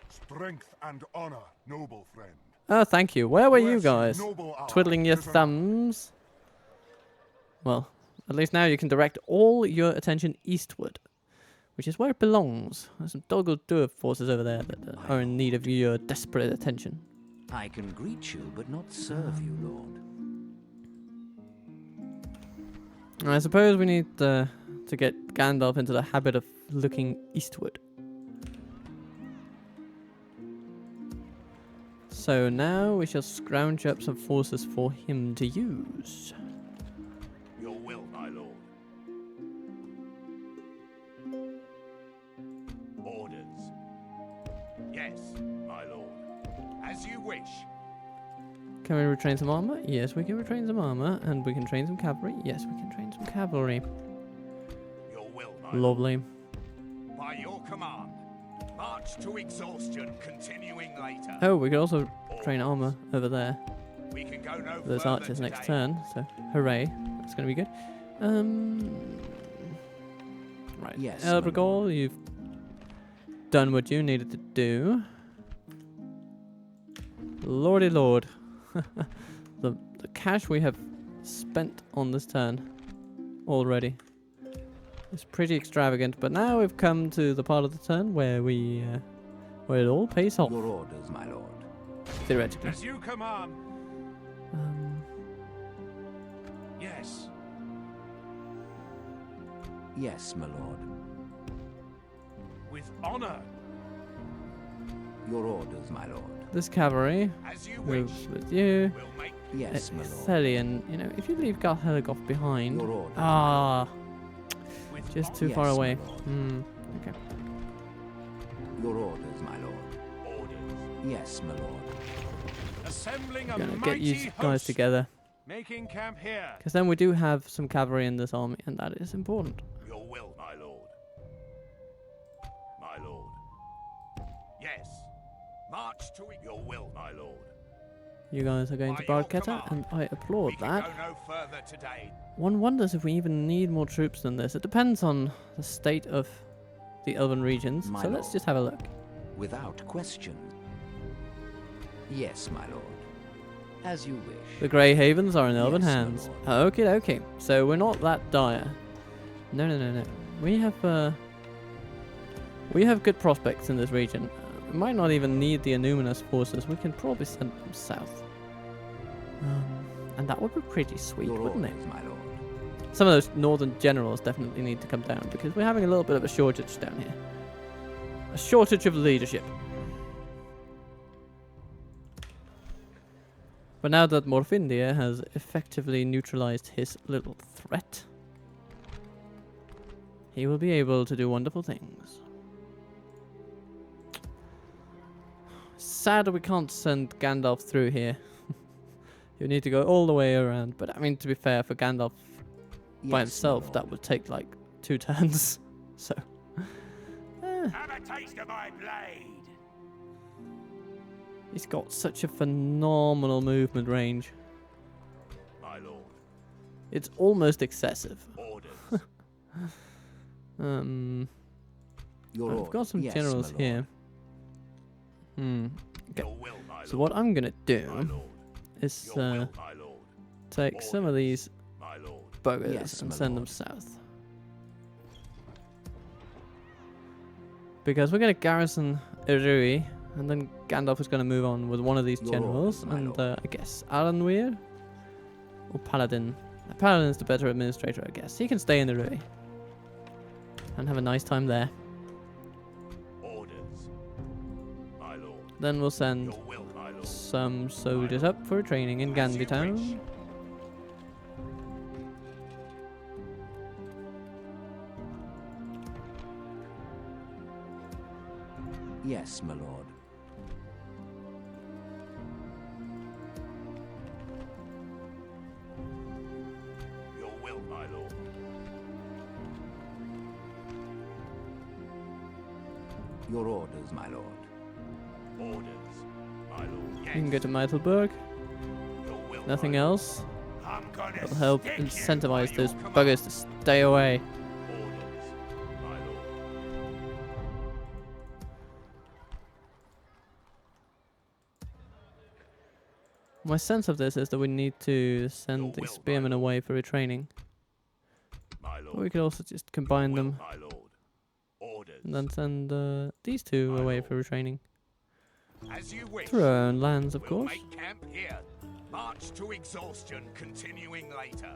Strength and honor, noble friend. Oh, thank you. Where were you Bless you, guys? noble ally. Twiddling your Tis an thumbs? Well, at least now you can direct all your attention eastward, which is where it belongs. There's some Doggle Dwarf forces over there that are in need of your desperate attention. I can greet you, but not serve you, Lord. I suppose we need to get Gandalf into the habit of looking eastward. So now we shall scrounge up some forces for him to use. Your will, my lord. Orders. Yes, my lord. As you wish. Can we retrain some armor? Yes, we can retrain some armor. And we can train some cavalry? Yes, we can train some cavalry. Your will, my Lovely. lord. By your command. March to exhaustion, continuing later. Oh, we could also train armor over there. We can go no Those further archers next today. turn, so hooray. That's going to be good. Right, Yes, Elbrigor, you've done what you needed to do. Lordy lord. the cash we have spent on this turn already is pretty extravagant, but now we've come to the part of the turn where where it all pays off, Your orders, my lord. theoretically. As you command. Yes. Yes, my lord. With honor. Your orders, my lord. This cavalry As you wish. moves with you. We'll make Yes, my lord. Thelian, you know, if you leave Garhelgoth behind. Your orders. Ah, with just honor. too far Yes, my away. lord. Okay. Your orders, my lord. Orders. Yes, my lord. Assembling a I'm gonna mighty get you guys host. together. Making camp here. Because then we do have some cavalry in this army, and that is important. Your will, my lord. My lord. Yes. March to your will, my lord. You guys are going By to your Bardketa, and command. I applaud We can that. go no further today. One wonders if we even need more troops than this. It depends on the state of the Elven regions. My So let's lord. just have a look. Without question. Yes, my lord. As you wish. The Grey Havens are in Elven Yes, my hands. lord. Okay, okay. So we're not that dire. No, no, no, no. We have good prospects in this region. We might not even need the Annuminous forces. We can probably send them south. And that would be pretty sweet, Your wouldn't orders, it? my lord. Some of those northern generals definitely need to come down because we're having a little bit of a shortage down here. A shortage of leadership. But now that Morfindir has effectively neutralized his little threat, he will be able to do wonderful things. Sad we can't send Gandalf through here. You need to go all the way around. But I mean, to be fair, for Gandalf by Yes, himself, my that lord. would take like 2 turns. So, Have a taste of my blade. he's got such a phenomenal movement range. My lord. It's almost excessive. Orders. Your I've orders. got some Yes, generals my here. lord. Okay. Your will, my lord. So what I'm gonna My do lord. is Your will, my lord. take some of these My lord. buggers Yes, and my send them lord. south. Because we're going to garrison Rhûn, and then Gandalf is going to move on with one of these Your generals, orders, my and lord. I guess Alanweir or Paladin. Paladin's the better administrator, I guess. He can stay in the Rhûn and have a nice time there. Orders. My lord. Then we'll send Your will, my lord. some soldiers up for training in As you Gandytown. wish. Yes, my lord. Your will, my lord. Your orders, my lord. Orders, my lord. You can go to Meitelberg. Your will, Nothing my else. lord. I'm gonna That'll help stick you incentivize by those your buggers to stay away. command. Orders, my lord. My sense of this is that we need to send the will, spearmen my lord. away for retraining. My But we lord. could also just combine Will, them my lord. Orders. and then send these two My away lord. for retraining. As you wish. Through our own lands, of We'll course. make camp here. March to exhaustion, continuing later.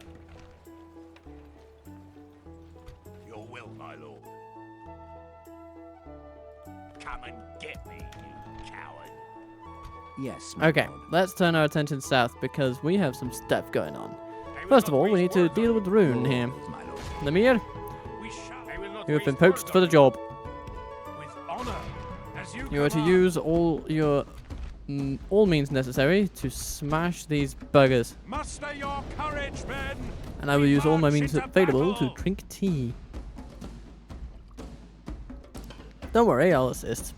Your will, my lord. Come and get me, you coward. Yes, my Okay, lord. let's turn our attention south because we have some stuff going on. They will First of not all, we waste need to words deal on with you. Rhûn here. Orders, my lord. Nemir, We shall. They will not you have been waste poached words for the on job. you. With honor, as you You are to command. use all your all means necessary to smash these buggers. Muster your courage, men. And I will We use all my march means into available to battle. drink tea. Don't worry, I'll assist.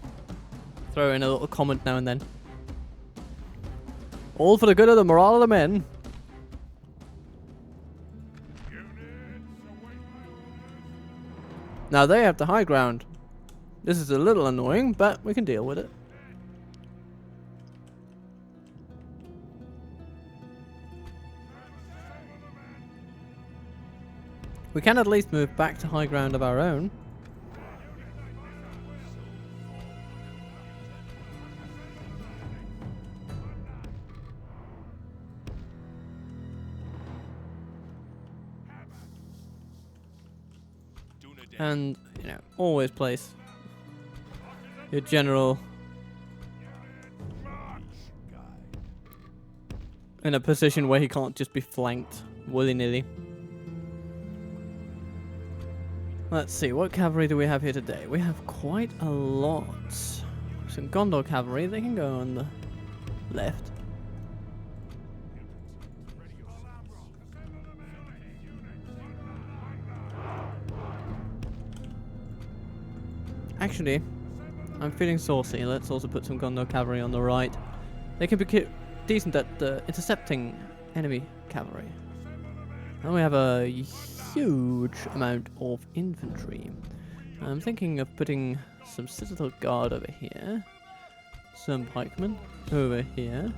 Throw in a little comment now and then. All for the good of the morale of the men. Now they have the high ground. This is a little annoying, but we can deal with it. We can at least move back to high ground of our own. And, you know, always place your general in a position where he can't just be flanked willy-nilly. Let's see, what cavalry do we have here today? We have quite a lot. Some Gondor cavalry, they can go on the left. Actually, I'm feeling saucy. Let's also put some Gondor cavalry on the right. They can be decent at intercepting enemy cavalry. And we have a huge amount of infantry. I'm thinking of putting some citadel guard over here. Some pikemen over here.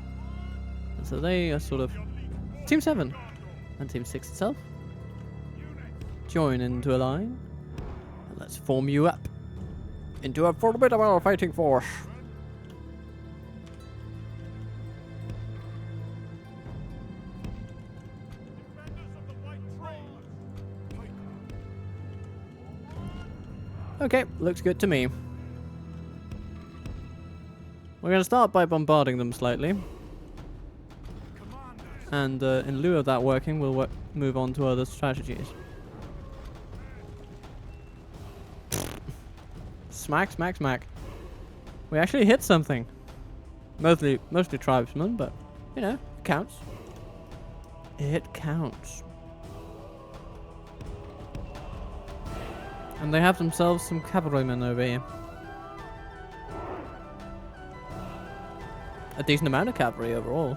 And so they are sort of Team 7 and Team 6 itself. Join into a line. And let's form you up into a formidable fighting force. Okay, looks good to me. We're going to start by bombarding them slightly. And in lieu of that working, we'll move on to other strategies. Smack, smack, smack. We actually hit something. Mostly tribesmen, but, you know, it counts. It counts. And they have themselves some cavalrymen over here. A decent amount of cavalry overall.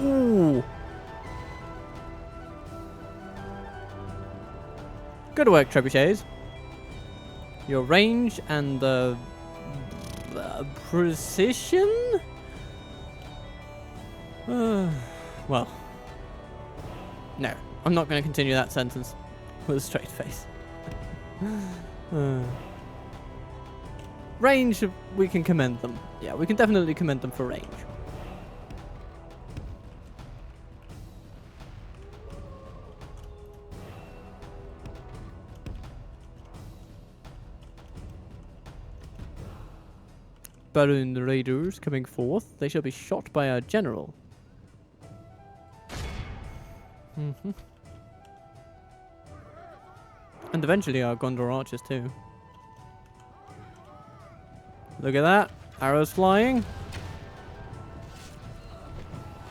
Ooh. Good work, trebuchets. Your range and precision? Well, no, I'm not going to continue that sentence with a straight face. Range, we can commend them. Yeah, we can definitely commend them for range. Baron raiders coming forth. They shall be shot by our general. And eventually our Gondor archers too. Look at that. Arrows flying.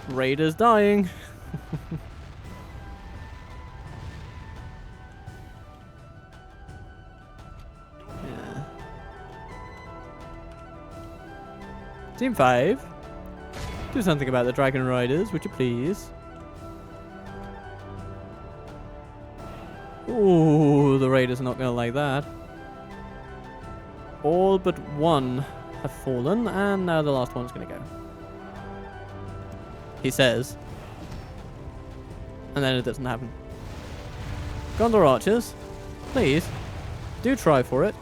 Raiders dying. Yeah. Team 5. Do something about the Dragon Riders, would you please? Ooh, the Raiders are not going to like that. All but one have fallen, and now the last one's going to go. He says. And then it doesn't happen. Gondor archers, please, do try for it.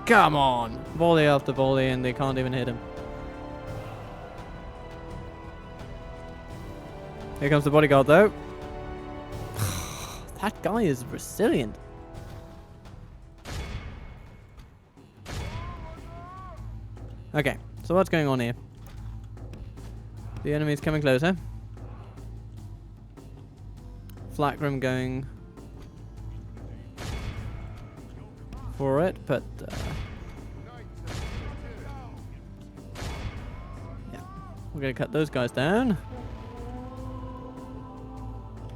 Come on! Volley after volley, and they can't even hit him. Here comes the bodyguard, though. That guy is resilient. Okay, so what's going on here? The enemy's coming closer. Flakgrim going for it, but yeah, we're gonna cut those guys down.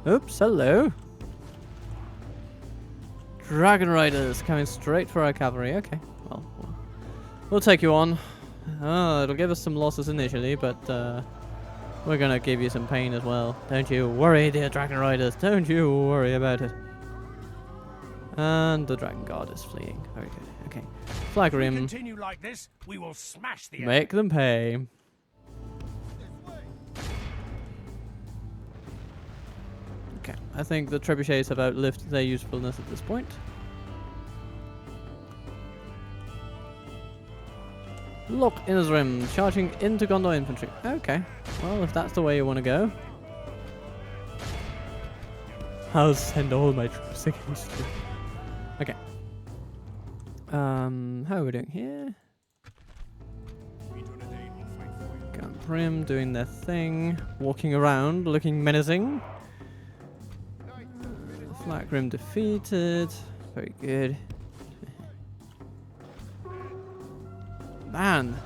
Oops, hello. Dragon Riders coming straight for our cavalry. Okay, well, we'll take you on. Oh, it'll give us some losses initially, but we're gonna give you some pain as well. Don't you worry, dear Dragon Riders. Don't you worry about it. And the Dragon Guard is fleeing. Very good. Okay. Flakgrim. Continue like this, we will smash the enemy. Make them pay. Okay. I think the trebuchets have outlived their usefulness at this point. Look, Innisrim, charging into Gondor infantry. Okay. Well, if that's the way you want to go, I'll send all my troops against you. Okay. How are we doing here? Gambrim doing their thing, walking around, looking menacing. Flakgrim defeated. Very good. Man,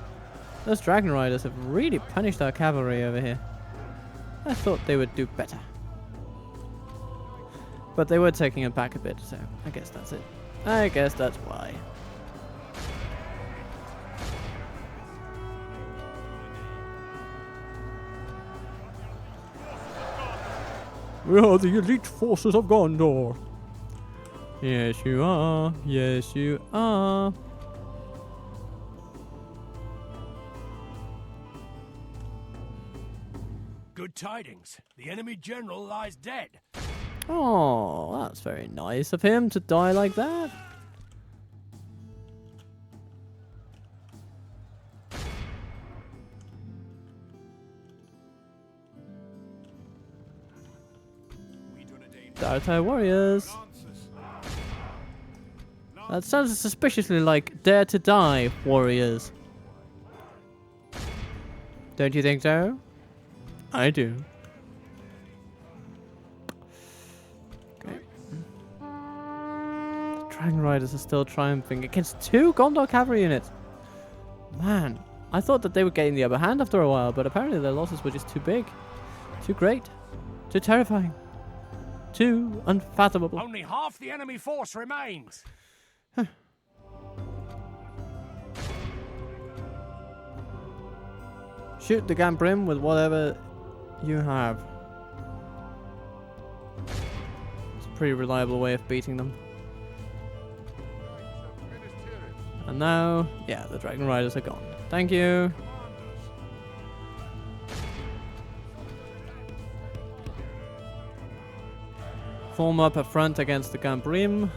those Dragon Riders have really punished our cavalry over here. I thought they would do better. But they were taking it back a bit, so I guess that's it. I guess that's why. We are the elite forces of Gondor. Yes, you are. Yes, you are. Good tidings. The enemy general lies dead. Oh, that's very nice of him to die like that. Dartai warriors. That sounds suspiciously like Dare to Die warriors. Don't you think so? I do. Okay. Dragon Riders are still triumphing against 2 Gondor cavalry units. Man, I thought that they were getting the upper hand after a while, but apparently their losses were just too big. Too great. Too terrifying. Too unfathomable. Only half the enemy force remains. Huh. Shoot the Gambrim with whatever you have. It's a pretty reliable way of beating them. And now, yeah, the Dragon Riders are gone. Thank you. Form up a front against the Gambrim,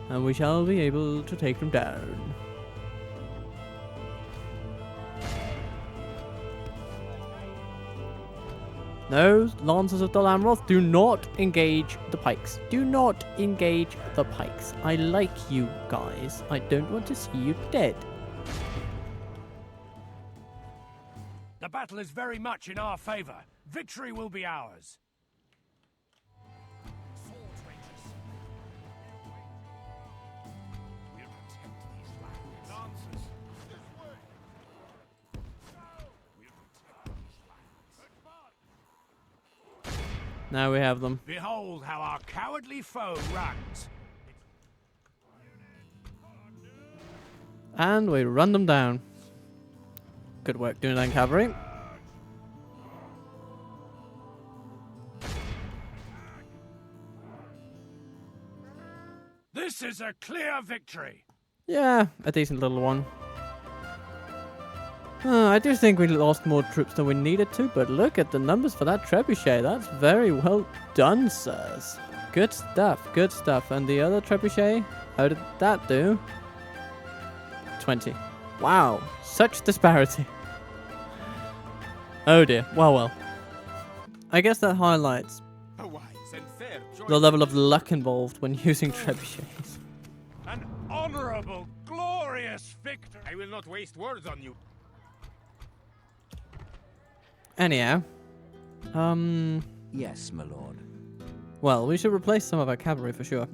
and we shall be able to take them down. No, Lancers of Dol Amroth, do not engage the pikes. Do not engage the pikes. I like you guys. I don't want to see you dead. The battle is very much in our favor. Victory will be ours. Now we have them. Behold how our cowardly foe runs. And we run them down. Good work doing that, cavalry. This is a clear victory. Yeah, a decent little one. I do think we lost more troops than we needed to, but look at the numbers for that trebuchet. That's very well done, sirs. Good stuff, good stuff. And the other trebuchet, how did that do? 20. Wow, such disparity. Oh dear, well. I guess that highlights the level of luck involved when using trebuchets. An honorable, glorious victory. I will not waste words on you. Anyhow, Yes, my lord. well, we should replace some of our cavalry for sure.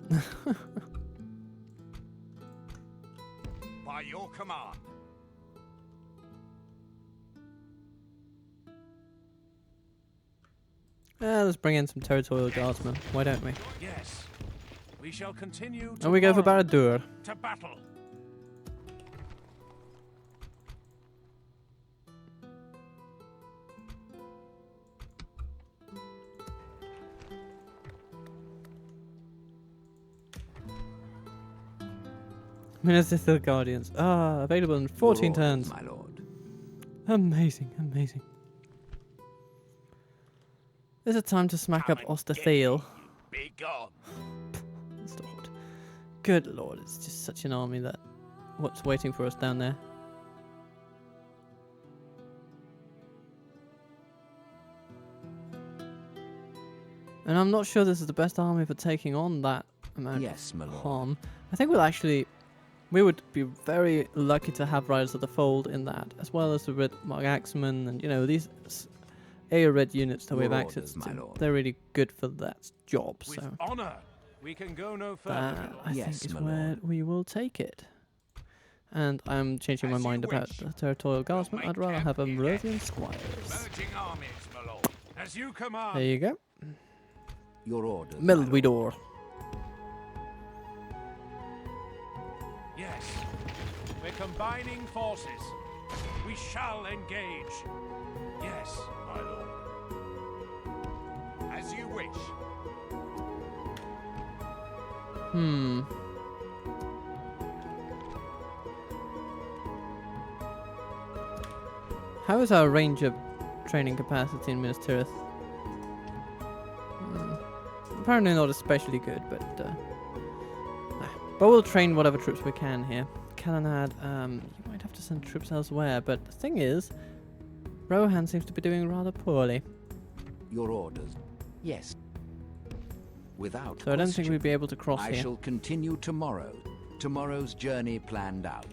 By your command. Let's bring in some territorial guardsmen. Why don't we? Yes. We shall continue And we go for Barad-dûr. to battle. Minister Guardians. Available in 14 Your turns. orders, my lord. Amazing, amazing. Is it time to smack up Osterthiel? Be gone. Lord. Good lord, it's just such an army that... What's waiting for us down there? And I'm not sure this is the best army for taking on that amount Yes, my of lord. harm. I think we'll actually... We would be very lucky to have Riders of the Fold in that, as well as the Red Marksmen and, you know, these red units that we have Your access orders, my to. lord. They're really good for that job, With so honor, we can go no further. that, I Yes, think, is my where lord. we will take it. And I'm changing my As you mind about wish. the Territorial Guardsmen. make I'd rather have camp here. Mercian Squires. Merging armies, my lord. As you command. There you go. Your orders, my lord. Mildwidor. Yes. We're combining forces. We shall engage. Yes, my lord. As you wish. How is our range of training capacity in Minas Tirith? Apparently not especially good, but we'll train whatever troops we can here. Kalanad, you might have to send troops elsewhere, but the thing is, Rohan seems to be doing rather poorly, Your orders. Yes. Without so I don't think question. we'd be able to cross I here. shall continue tomorrow. Tomorrow's journey planned out.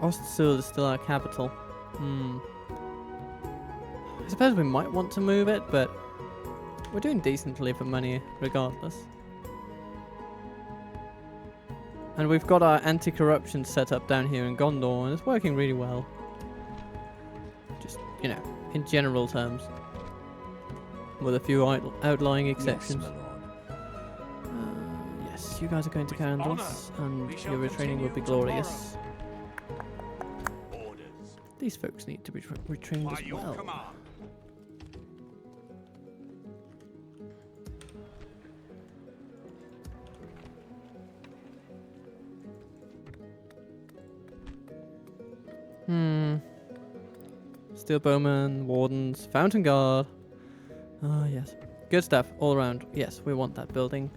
Ostsul is still our capital. I suppose we might want to move it, but we're doing decently for money regardless. And we've got our anti-corruption set up down here in Gondor, and it's working really well. Just, you know, in general terms. With a few outlying exceptions. Yes, my lord. Yes, you guys are going to With Carandos, and we shall your retraining will be continue glorious. Orders. These folks need to be retrained By as your well. command. Steel Bowmen, Wardens, Fountain Guard. Ah, yes. Good stuff all around. Yes, we want that building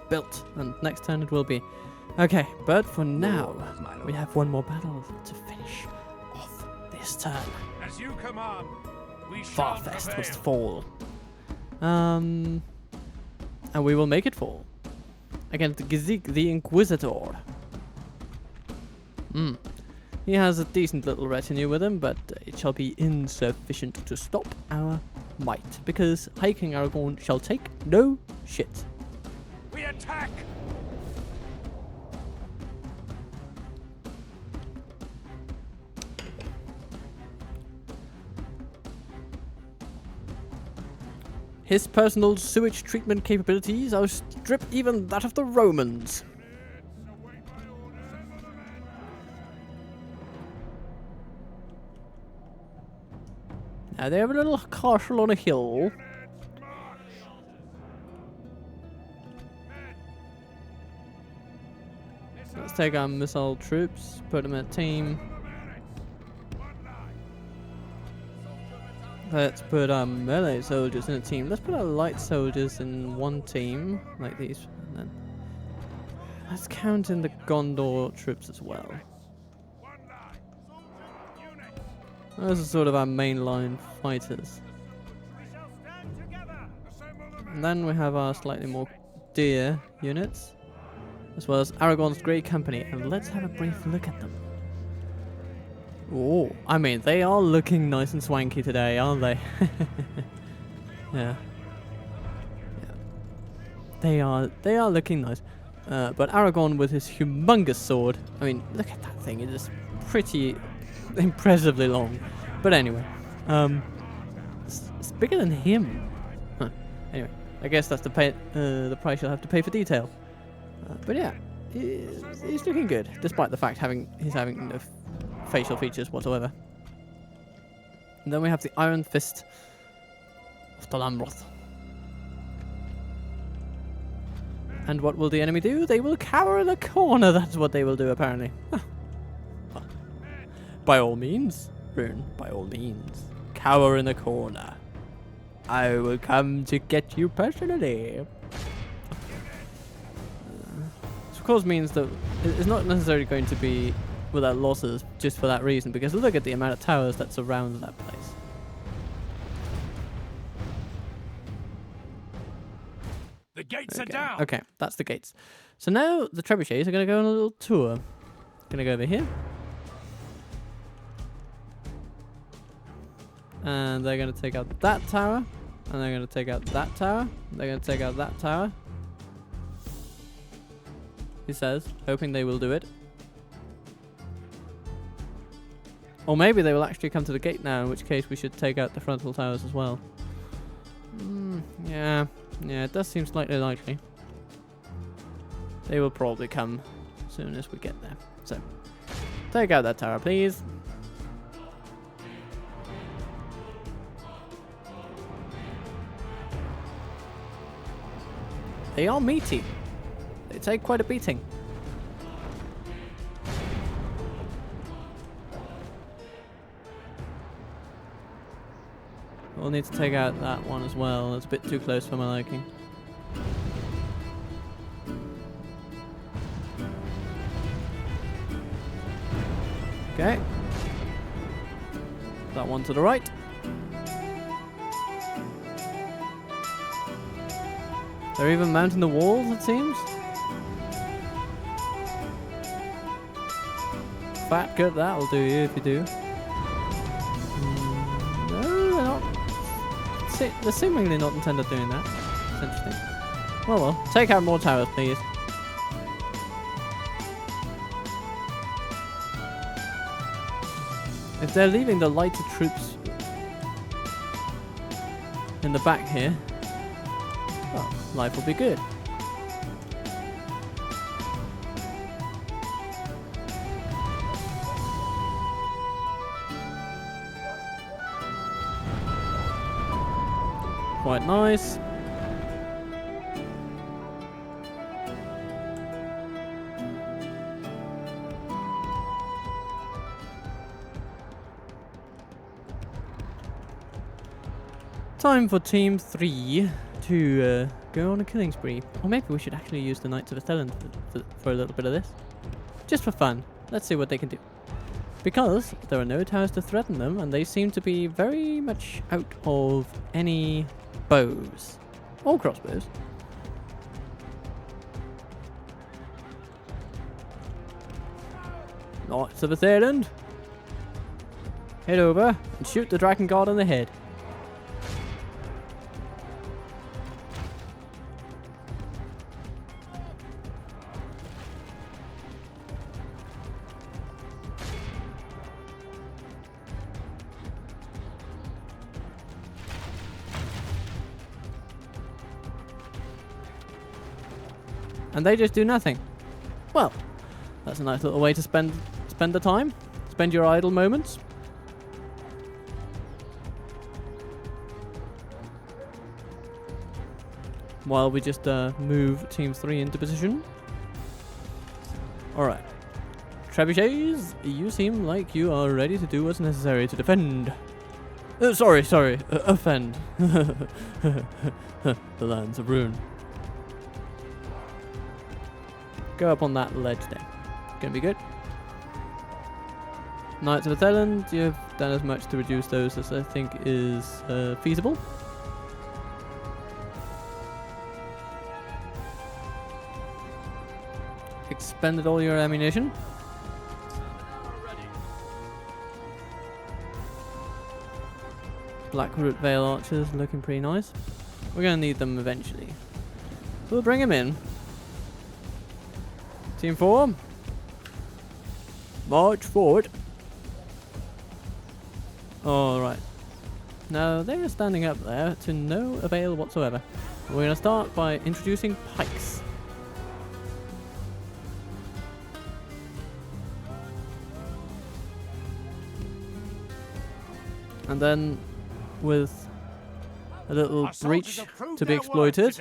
built, and next turn it will be. Okay, but for now, orders, my lord. we have one more battle to finish off this turn. As you command. We shall Farfest must prevail. fall. And we will make it fall. Against Gizig the Inquisitor. He has a decent little retinue with him, but it shall be insufficient to stop our might, because High King Aragorn shall take no shit. We attack! His personal sewage treatment capabilities outstrip even that of the Romans. Now they have a little castle on a hill. Let's take our missile troops, put them in a team. Let's put our melee soldiers in a team. Let's put our light soldiers in one team, like these. And then let's count in the Gondor troops as well. Those are sort of our mainline fighters. And then we have our slightly more dear units, as well as Aragorn's Grey Company. And let's have a brief look at them. Oh, I mean, they are looking nice and swanky today, aren't they? Yeah. They are looking nice. But Aragorn with his humongous sword, I mean, look at that thing. It is pretty impressively long. But anyway, it's bigger than him. Huh. Anyway, I guess that's the price you'll have to pay for detail. But yeah, he's looking good, despite the fact he's having no facial features whatsoever. And then we have the Iron Fist of the Lamroth. And what will the enemy do? They will cower in a corner. That's what they will do, apparently. By all means, Rhûn, by all means, cower in a corner. I will come to get you personally. Which of course means that it's not necessarily going to be without losses just for that reason, because look at the amount of towers that surround that place. The gates are down! Okay, that's the gates. So now the trebuchets are going to go on a little tour. Going to go over here. And they're going to take out that tower. And they're going to take out that tower. They're going to take out that tower. He says, hoping they will do it. Or maybe they will actually come to the gate now, in which case we should take out the frontal towers as well. Yeah, it does seem slightly likely. They will probably come as soon as we get there. So, take out that tower, please. They are meaty. They take quite a beating. We'll need to take out that one as well. It's a bit too close for my liking. Okay. That one to the right. They're even mounting the walls, it seems. Fat good, that'll do you if you do. No, they're not. They're seemingly not intended doing that. It's interesting. Well, take out more towers, please. If they're leaving the lighter troops in the back here, well, life will be good. Quite nice. Time for Team 3 to go on a killing spree. Or maybe we should actually use the Knights of Athelin for a little bit of this. Just for fun. Let's see what they can do. Because there are no towers to threaten them, and they seem to be very much out of any bows. Or crossbows. Knights of the Thailand. Head over and shoot the dragon guard in the head. And they just do nothing. Well, that's a nice little way to spend the time. Spend your idle moments. While we just move Team 3 into position. Alright. Trebuchets, you seem like you are ready to do what's necessary to defend. Sorry, offend. The lands of Rhûn. Go up on that ledge there. Gonna be good. Knights of Athelland, you've done as much to reduce those as I think is feasible. Expended all your ammunition. Blackroot Vale archers looking pretty nice. We're gonna need them eventually. So we'll bring them in. Team 4. March forward. Alright. Now they're standing up there to no avail whatsoever. We're going to start by introducing pikes. And then with a little breach to be exploited,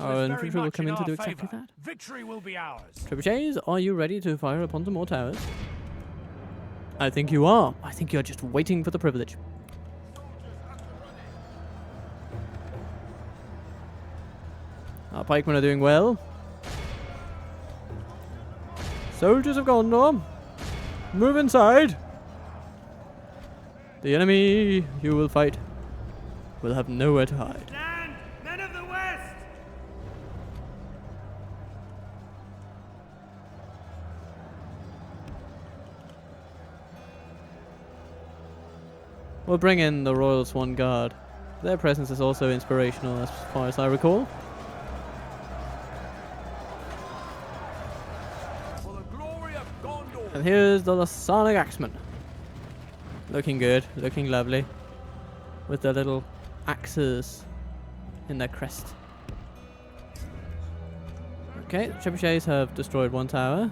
our infantry will come in to do exactly that. Victory will be ours. Trebuchets, are you ready to fire upon some more towers? I think you are. I think you're just waiting for the privilege. Our pikemen are doing well. Soldiers of Gondor, move inside. The enemy you will fight will have nowhere to hide. Stand, men of the West! We'll bring in the Royal Swan Guard. Their presence is also inspirational as far as I recall. For the glory of Gondor! And here's the Lasanic Axemen. Looking good, looking lovely. With their little axes in their crest. Okay, the trebuchets have destroyed one tower.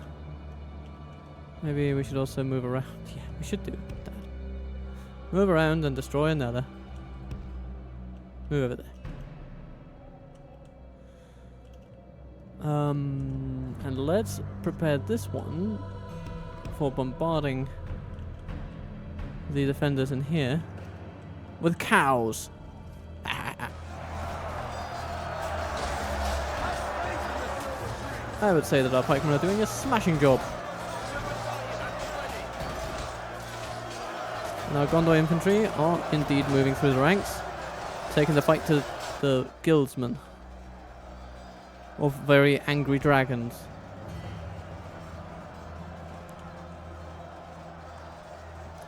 Maybe we should also move around. Yeah, we should do that. Move around and destroy another. Move over there. And let's prepare this one for bombarding the defenders in here with cows. I would say that our pikemen are doing a smashing job. And our Gondor infantry are indeed moving through the ranks, taking the fight to the guildsmen of very angry dragons.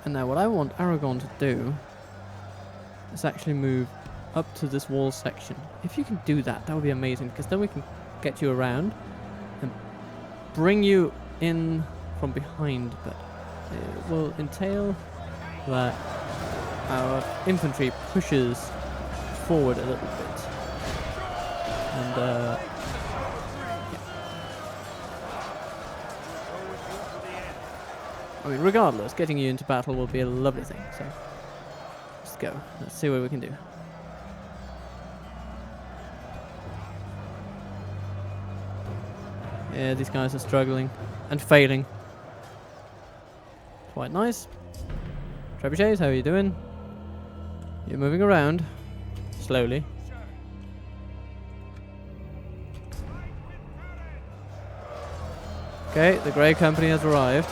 And now what I want Aragorn to do is actually move up to this wall section. If you can do that, that would be amazing, because then we can get you around and bring you in from behind, but it will entail that our infantry pushes forward a little bit. And yeah. I mean, regardless, getting you into battle will be a lovely thing, so let's go. Let's see what we can do. Yeah, these guys are struggling and failing. Quite nice. Trebuchets, how are you doing? You're moving around slowly. Okay, the Grey Company has arrived.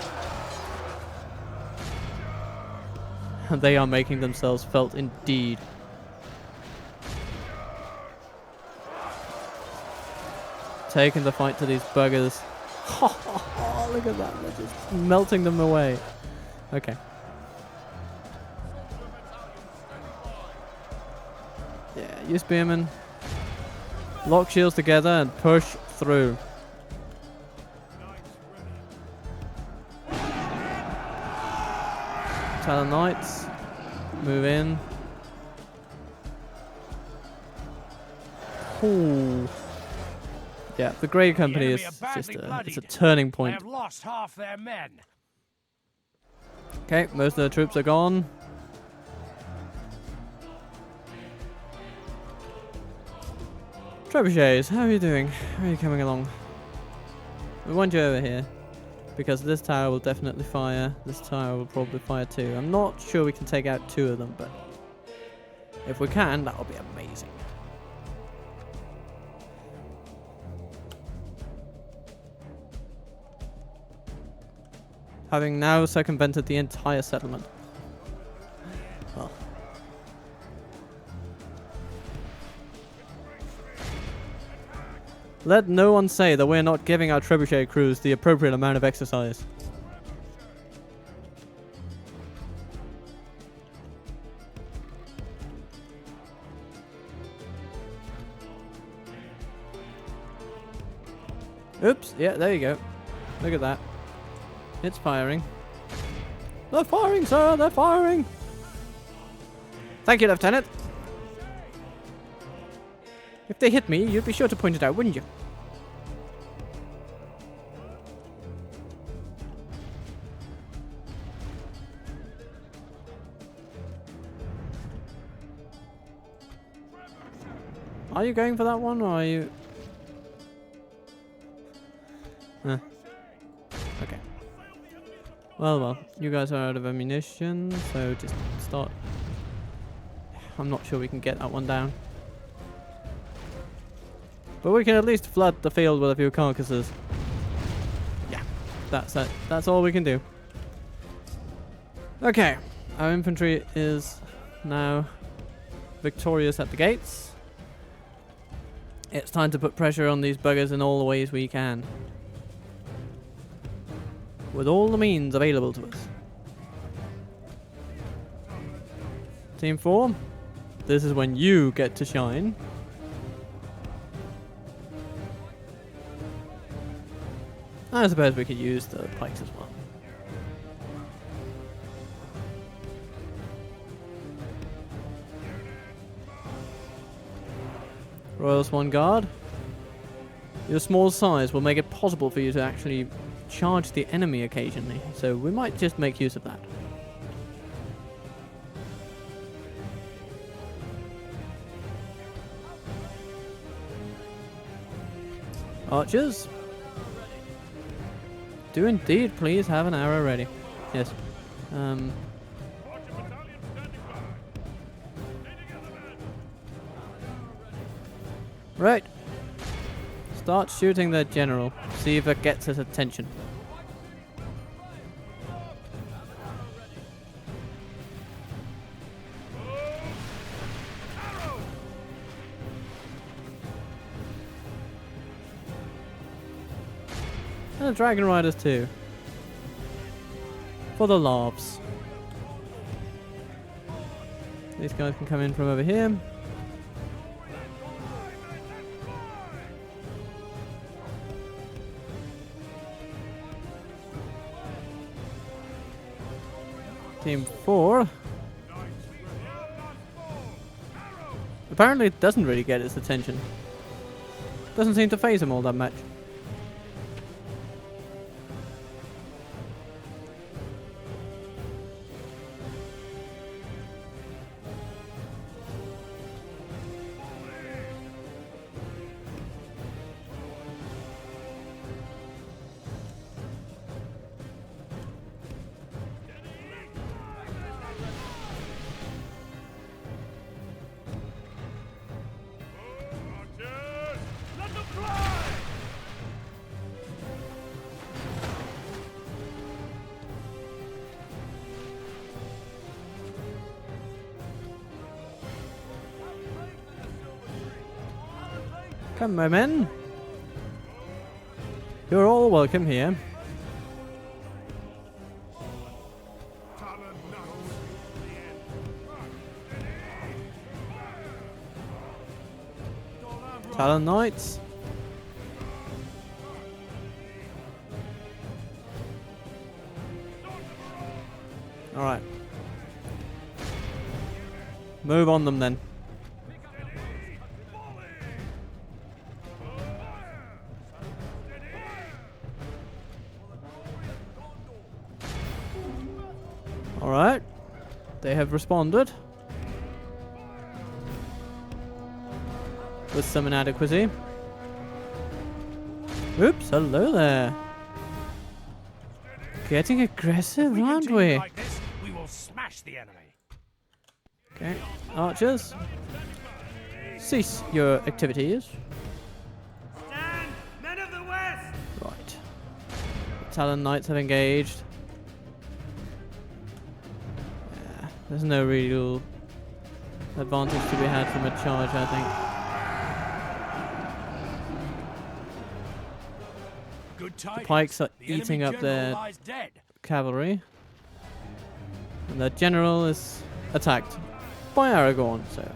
And they are making themselves felt indeed. Taking the fight to these buggers. Look at that. They're just melting them away. Okay. Yeah, you spearmen. Lock shields together and push through. Talon Knights. Move in. Ooh. Yeah, the Grey Company is just it's a turning They point. have lost half their men. Okay, most of the troops are gone. Trebuchets, how are you doing? How are you coming along? We want you over here. Because this tower will definitely fire. This tower will probably fire too. I'm not sure we can take out 2 of them, but if we can, that will be amazing. Having now circumvented the entire settlement. Well. Let no one say that we're not giving our trebuchet crews the appropriate amount of exercise. Oops, yeah, there you go. Look at that. It's firing. They're firing, sir! They're firing! Thank you, Lieutenant. If they hit me, you'd be sure to point it out, wouldn't you? Are you going for that one, or are you... Huh. Okay. Well, you guys are out of ammunition, so just start... I'm not sure we can get that one down. But we can at least flood the field with a few carcasses. Yeah, that's it. That's all we can do. Okay, our infantry is now victorious at the gates. It's time to put pressure on these buggers in all the ways we can. With all the means available to us. Team 4, this is when you get to shine. I suppose we could use the pikes as well. Royal Swan Guard. Your small size will make it possible for you to actually charge the enemy occasionally, so we might just make use of that. Archers. Do indeed please have an arrow ready. Yes. Right. Start shooting the general. See if it gets his attention. And the Dragon Riders too. For the larves. These guys can come in from over here. Team 4. Apparently it doesn't really get its attention. Doesn't seem to phase him all that much. Come, my men. You're all welcome here. Talon Knights. Alright. Move on them then. Alright. They have responded. With some inadequacy. Oops, hello there. Getting aggressive, aren't we? Like this, we will smash the enemy. Okay, archers. Cease your activities. Stand, men of the west. Right. The Talon Knights have engaged. Yeah, there's no real advantage to be had from a charge, I think. Good The pikes are The enemy eating up general their lies dead. cavalry. And their general is attacked by Aragorn, so,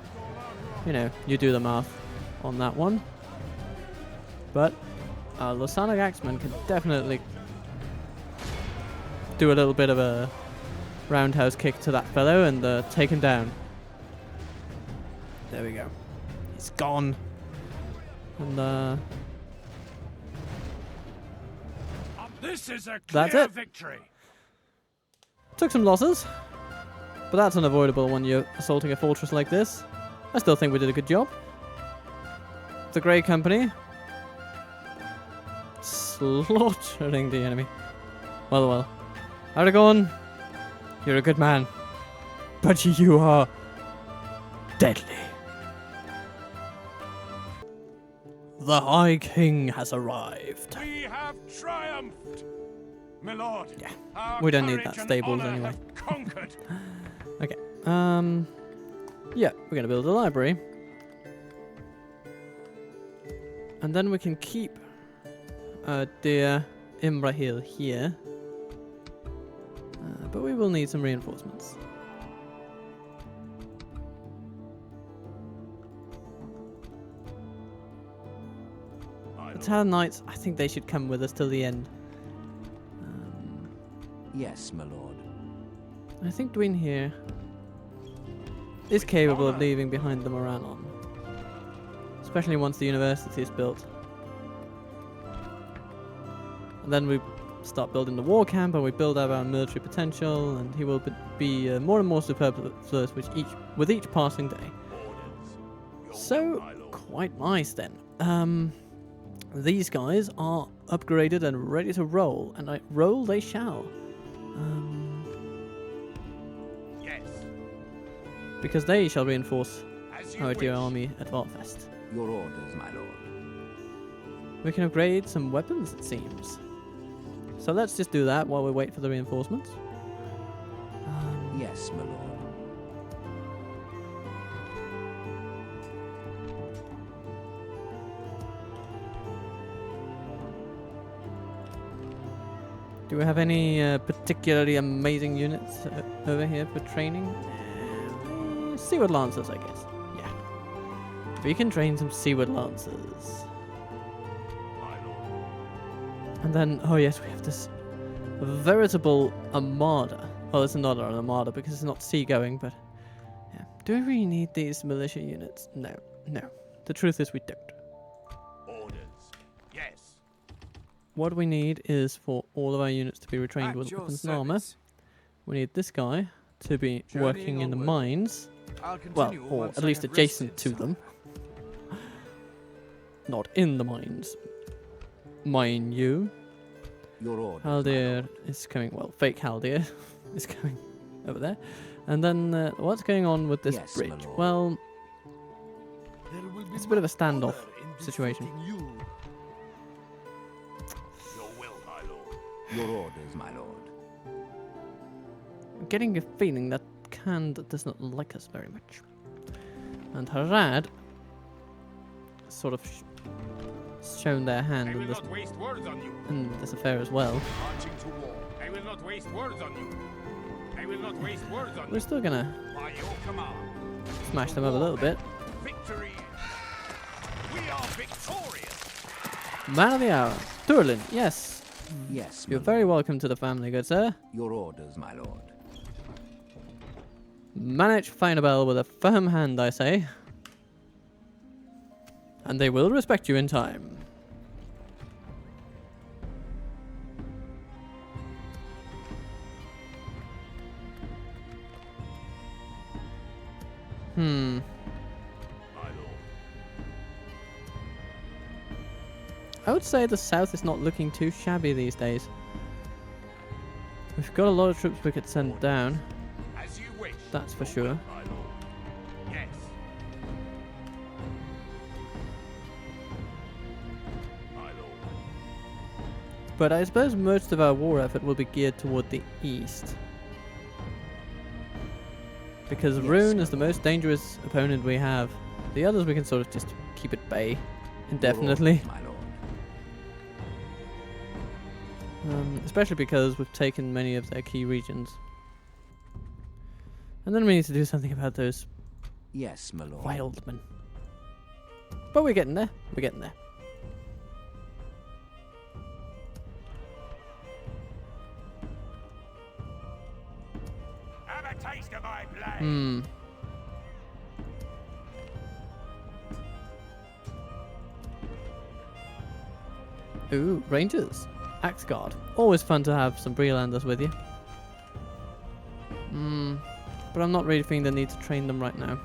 you know, you do the math on that one. But Lasanic Axeman can definitely do a little bit of a roundhouse kick to that fellow and take him down. There we go. He's gone. And This is a That's clear it. victory. took some losses, but that's unavoidable when you're assaulting a fortress like this. I still think we did a good job. The Grey Company slaughtering the enemy. Well, well. Aragorn, you're a good man, but you are deadly. The High King has arrived. We have triumphed, my lord. Yeah, Our we don't need courage that and stables honor anyway. have conquered. Okay. Yeah, we're gonna build a library, and then we can keep dear Imrahil here. But we will need some reinforcements. The Talon Knights, I think they should come with us till the end. Yes, my lord. I think Dwyn here is capable of leaving behind the Moranon. Especially once the university is built. And then we start building the war camp and we build up our military potential, and he will be more and more superfluous with each passing day. So, quite nice then. These guys are upgraded and ready to roll, and roll they shall. Yes. Because they shall reinforce As you our dear wish. army at Varfest. Your orders, my lord. We can upgrade some weapons, it seems. So let's just do that while we wait for the reinforcements. Yes, my lord. Do we have any particularly amazing units over here for training? Seaward Lancers, I guess. Yeah. We can train some Seaward Lancers. And then, oh yes, we have this veritable armada. Well, it's not an armada because it's not seagoing, but yeah. Do we really need these militia units? No, no. The truth is we don't. Orders. Yes. What we need is for all of our units to be retrained with weapons and armor. We need this guy to be working in the mines. Well, or at least adjacent to them. Not in the mines. Mind you. Your orders. Haldir is coming, well, fake Haldir is coming over there. And then, what's going on with this Yes, my bridge? lord. Well, it's a bit of a standoff situation. Your will, my lord. Your orders, my lord. I'm getting a feeling that Khand does not like us very much. And Harad sort of shown their hand I in will this, not waste words on you. affair as well. Marching to war. I will not waste words on you. I will not we're still gonna By your command. smash them up a little bit. Victory. We are victorious. Man of the hour. Durlin, yes. Yes, You're my very lord. welcome to the family, good sir. Your orders, my lord. Manage Faen'obel with a firm hand, I say. And they will respect you in time. My lord. I would say the south is not looking too shabby these days. We've got a lot of troops we could send down, As you wish. that's for sure. My lord. Yes. My lord. But I suppose most of our war effort will be geared toward the east. Because Yes, Rhûn is the most dangerous opponent we have. The others we can sort of just keep at bay indefinitely. Your orders, my lord. Especially because we've taken many of their key regions. And then we need to do something about those Yes, my lord. wildmen. But we're getting there. We're getting there. Have a taste of my blade. Hmm. Ooh, Rangers. Axe Guard. Always fun to have some Brelanders with you. Hmm. But I'm not really feeling the need to train them right now.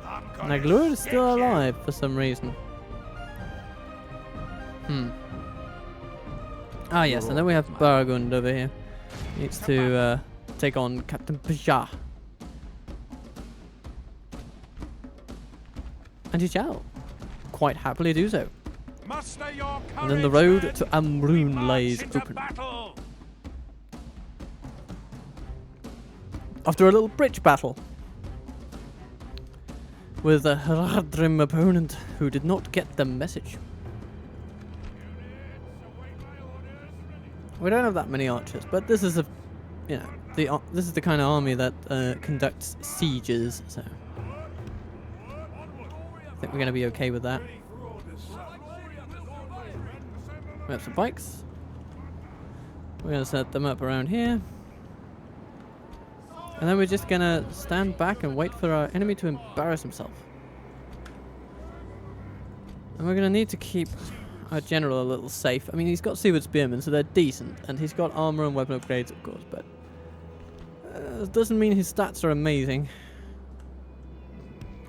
I'm gonna Naglur is still stick you. alive for some reason. Hmm. Ah yes, and then we have Aragorn over here. Needs to take on Captain Pajah. And he shall quite happily do so. Muster your And then the courage, road men. to We Amrûn march lays into open. battle. After a little bridge battle with a Haradrim opponent who did not get the message. We don't have that many archers, but this is this is the kind of army that conducts sieges, so I think we're going to be okay with that. We have some bikes. We're going to set them up around here. And then we're just going to stand back and wait for our enemy to embarrass himself. And we're going to need to keep our general a little safe. I mean, he's got seaward spearmen, so they're decent. And he's got armor and weapon upgrades, of course, but it doesn't mean his stats are amazing.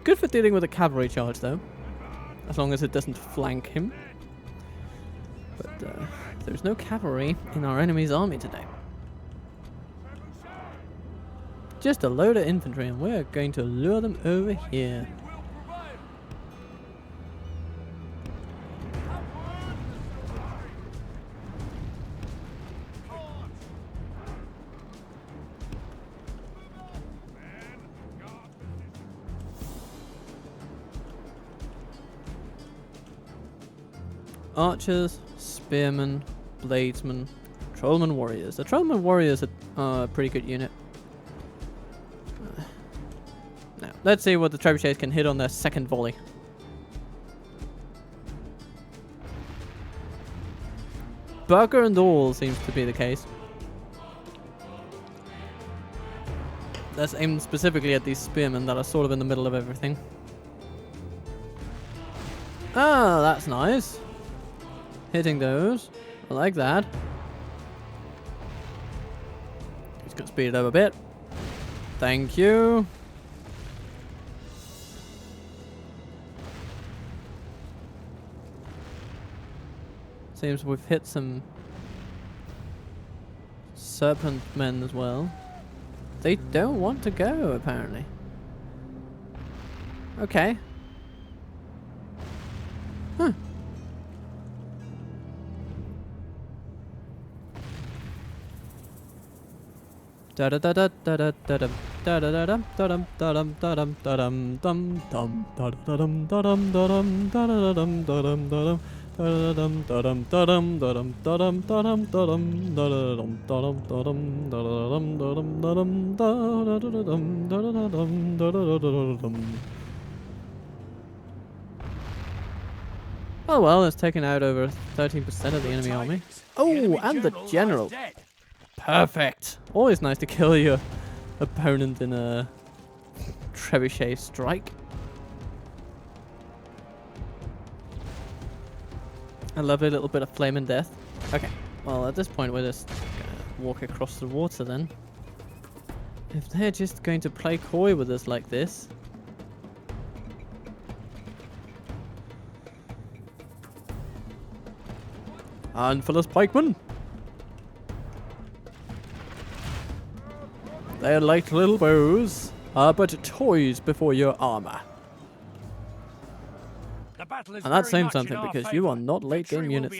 Good for dealing with a cavalry charge, though. As long as it doesn't flank him. But there's no cavalry in our enemy's army today. Just a load of infantry, and we're going to lure them over here. Archers, spearmen, bladesmen, trollman warriors. The trollman warriors are a pretty good unit. Now, let's see what the trebuchets can hit on their second volley. Bugger and all seems to be the case. Let's aim specifically at these spearmen that are sort of in the middle of everything. Ah, that's nice. Hitting those. I like that. Just gonna speed it up a bit. Thank you. Seems we've hit some serpent men as well. They don't want to go, apparently. Okay. Huh. Da da da da da da da da da da da da da dum da dum da dum dum dum da da dum da dum da dum da da dum da dum da dum da dum da dum da dum da dum da dum da dum da dum da dum da dum da dum da dum da dum da dum da dum da dum da dum. Oh well, it's taken out over 13% of the enemy army. Oh, and the general. Perfect. Always nice to kill your opponent in a trebuchet strike. A lovely little bit of flame and death. Okay, well at this point we're just gonna walk across the water then. If they're just going to play coy with us like this. And for the pikemen. Their light little bows are but toys before your armor. And that's saying something because you are not late game units.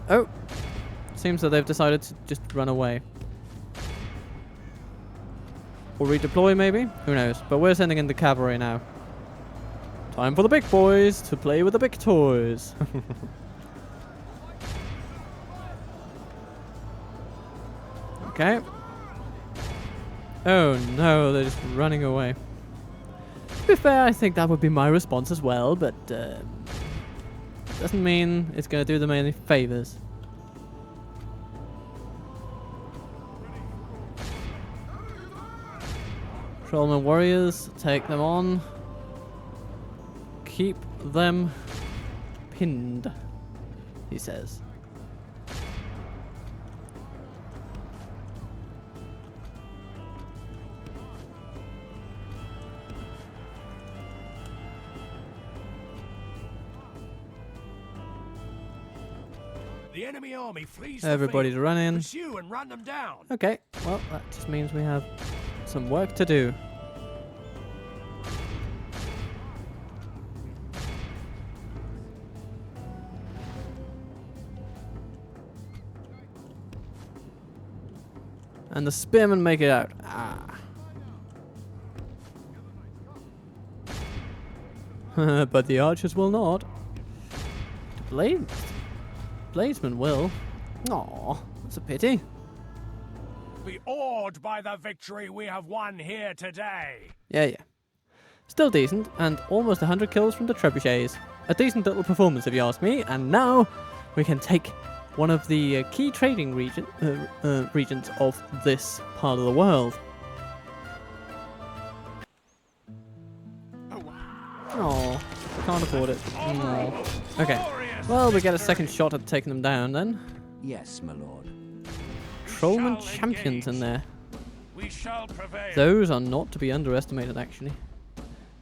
Oh, seems that they've decided to just run away. Or redeploy maybe? Who knows? But we're sending in the cavalry now. Time for the big boys to play with the big toys. Okay. Oh no, they're just running away. To be fair, I think that would be my response as well, but doesn't mean it's going to do them any favors. Trollman warriors, take them on. Keep them pinned, he says. The enemy army flees. Everybody's running. Pursue and run them down. Okay, well that just means we have some work to do. And the spearmen make it out. Ah. But the archers will not. The bladesmen will. Aw, that's a pity. Be awed by the victory we have won here today. Yeah. Still decent, and almost 100 kills from the trebuchets. A decent little performance if you ask me, and now we can take one of the key trading regions of this part of the world. Oh, can't afford it. Aww. Okay, well we get a second shot at taking them down then. Yes, my lord. Trollman champions in there. We shall prevail. Those are not to be underestimated actually.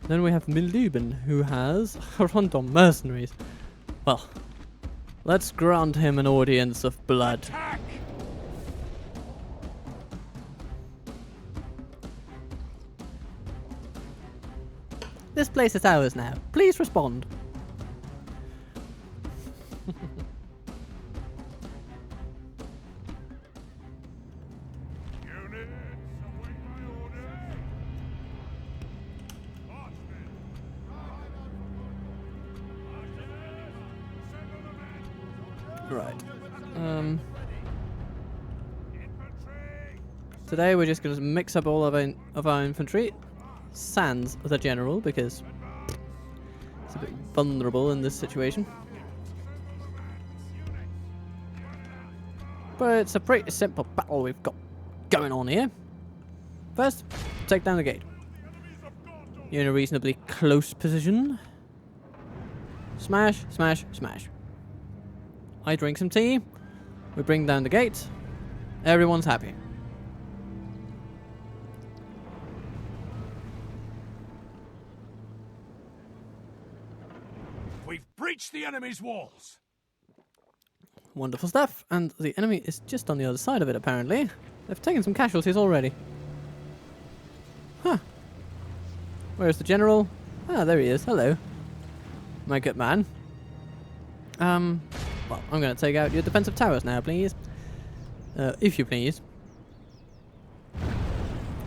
Then we have Miluben, who has Rondon mercenaries. Well, let's grant him an audience of blood. Attack! This place is ours now. Please respond. Right. Today we're just going to mix up all of our infantry, sans the general, because it's a bit vulnerable in this situation. But it's a pretty simple battle we've got going on here. First, take down the gate. You're in a reasonably close position. Smash, smash, smash. I drink some tea. We bring down the gate. Everyone's happy. We've breached the enemy's walls. Wonderful stuff. And the enemy is just on the other side of it, apparently. They've taken some casualties already. Huh. Where's the general? Ah, there he is. Hello. My good man. Well, I'm going to take out your defensive towers now, please. If you please.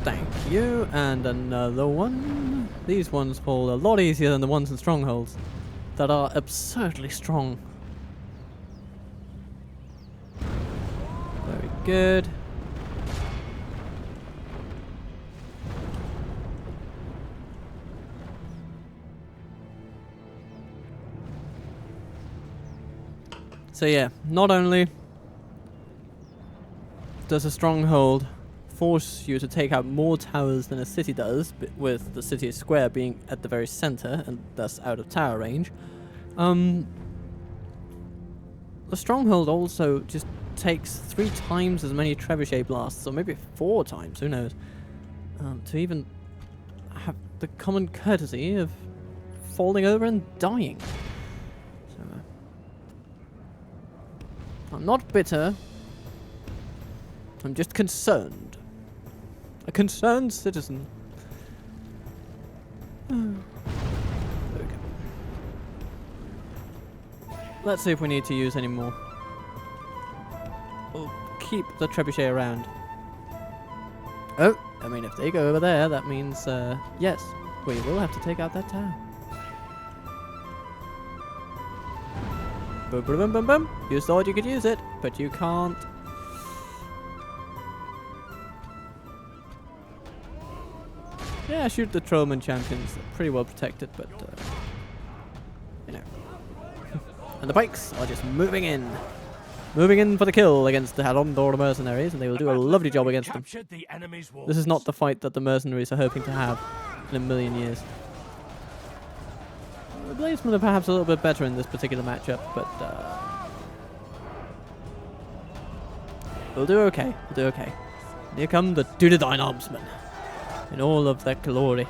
Thank you. And another one. These ones fall a lot easier than the ones in strongholds that are absurdly strong. Very good. So yeah, not only does a stronghold force you to take out more towers than a city does, with the city square being at the very center and thus out of tower range, the stronghold also just takes 3 times as many trebuchet blasts, or maybe 4 times, who knows, to even have the common courtesy of falling over and dying. So, I'm not bitter. I'm just concerned. A concerned citizen. There we go. Let's see if we need to use any more. We'll keep the trebuchet around. Oh, I mean, if they go over there, that means, yes, we will have to take out that tower. Boom, boom, boom, boom, boom. You thought you could use it, but you can't. Yeah, shoot the Trollman champions. They're pretty well protected, but, you know. And the bikes are just moving in. Moving in for the kill against the Heaping mercenaries, and they will do a lovely job against them. This is not the fight that the mercenaries are hoping to have in a million years. The Bladesmen are perhaps a little bit better in this particular matchup, but we'll do okay. We'll do okay. Here come the Dunedain armsmen in all of their glory.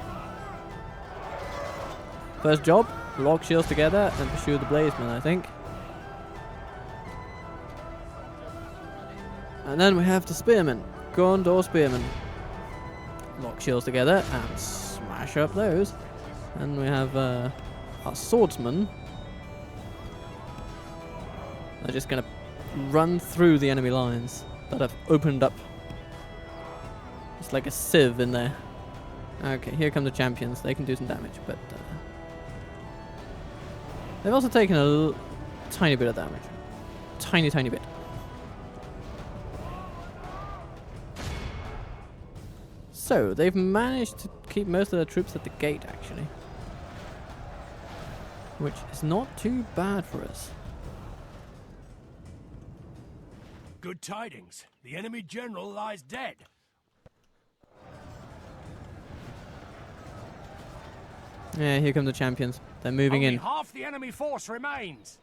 First job, lock shields together and pursue the Bladesmen, I think. And then we have the spearmen, Gondor spearmen. Lock shields together and smash up those. And we have our swordsmen. They're just going to run through the enemy lines that have opened up. It's like a sieve in there. Okay, here come the champions. They can do some damage, but they've also taken a tiny bit of damage. Tiny, tiny bit. So, they've managed to keep most of their troops at the gate, actually. Which is not too bad for us. Good tidings. The enemy general lies dead. Yeah, here come the champions. They're moving Only in. half the enemy force remains.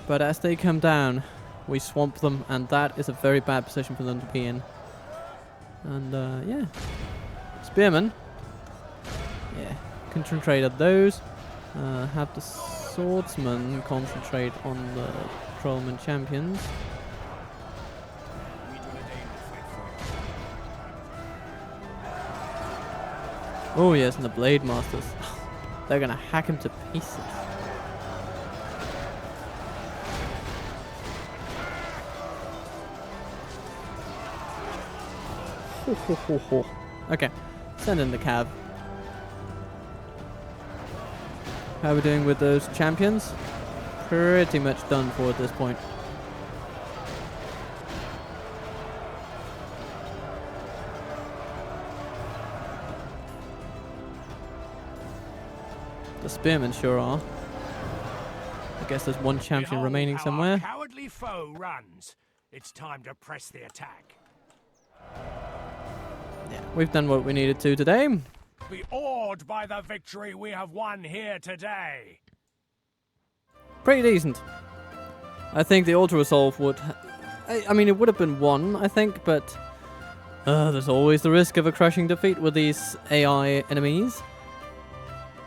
But as they come down, we swamp them, and that is a very bad position for them to be in. And, yeah. Spearmen. Yeah. Concentrate on those. Have the swordsmen concentrate on the Trollman champions. Oh yes, and the blade masters. They're gonna hack him to pieces. Okay, send in the cav. How are we doing with those champions? Pretty much done for at this point. The spearmen sure are. I guess there's one champion Behold remaining how somewhere. Our cowardly foe runs. It's time to press the attack. Yeah, we've done what we needed to today. Be awed by the victory we have won here today. Pretty decent. I think the Altar Resolve would... I mean, it would have been won, I think, but... there's always the risk of a crushing defeat with these AI enemies.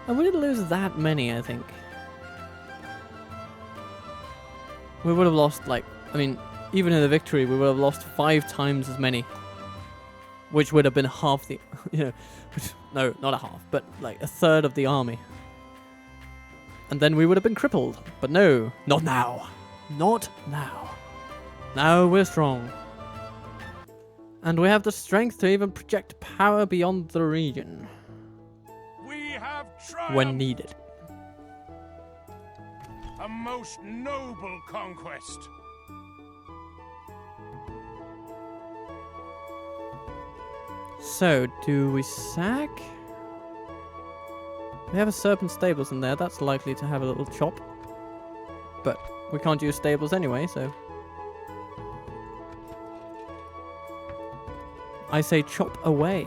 And we didn't lose that many, I think. We would have lost, like... I mean, even in the victory, we would have lost 5 times as many. Which would have been half the... You know... No, not a half, but like a third of the army. And then we would have been crippled. But no, not now. Not now. Now we're strong. And we have the strength to even project power beyond the region We have triumphed. when needed. A most noble conquest. So, do we sack? We have a serpent stables in there. That's likely to have a little chop. But we can't use stables anyway, so... I say chop away.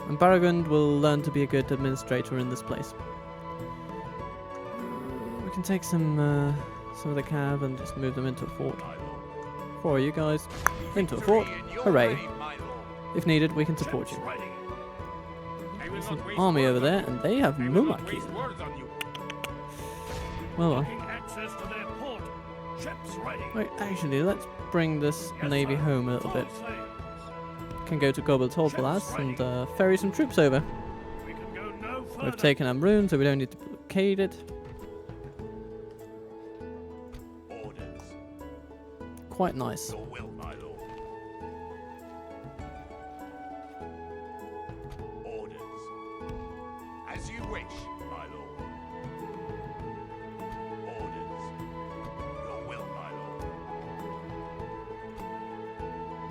And Aragorn will learn to be a good administrator in this place. We can take some of the cav and just move them into a fort. For you guys, into a fort. Hooray! If needed, we can support you. There's an army over there, and they have Mumaki. Well, Access to their port. Ships ready. wait, actually, let's bring this navy home a little bit. Can go to Gobel's Hall for us and ferry some troops over. We can go no further. We've taken Rhûn, so we don't need to blockade it. Orders. Quite nice. Your will, my lord. Orders. As you wish, my lord. Orders. Your will, my lord.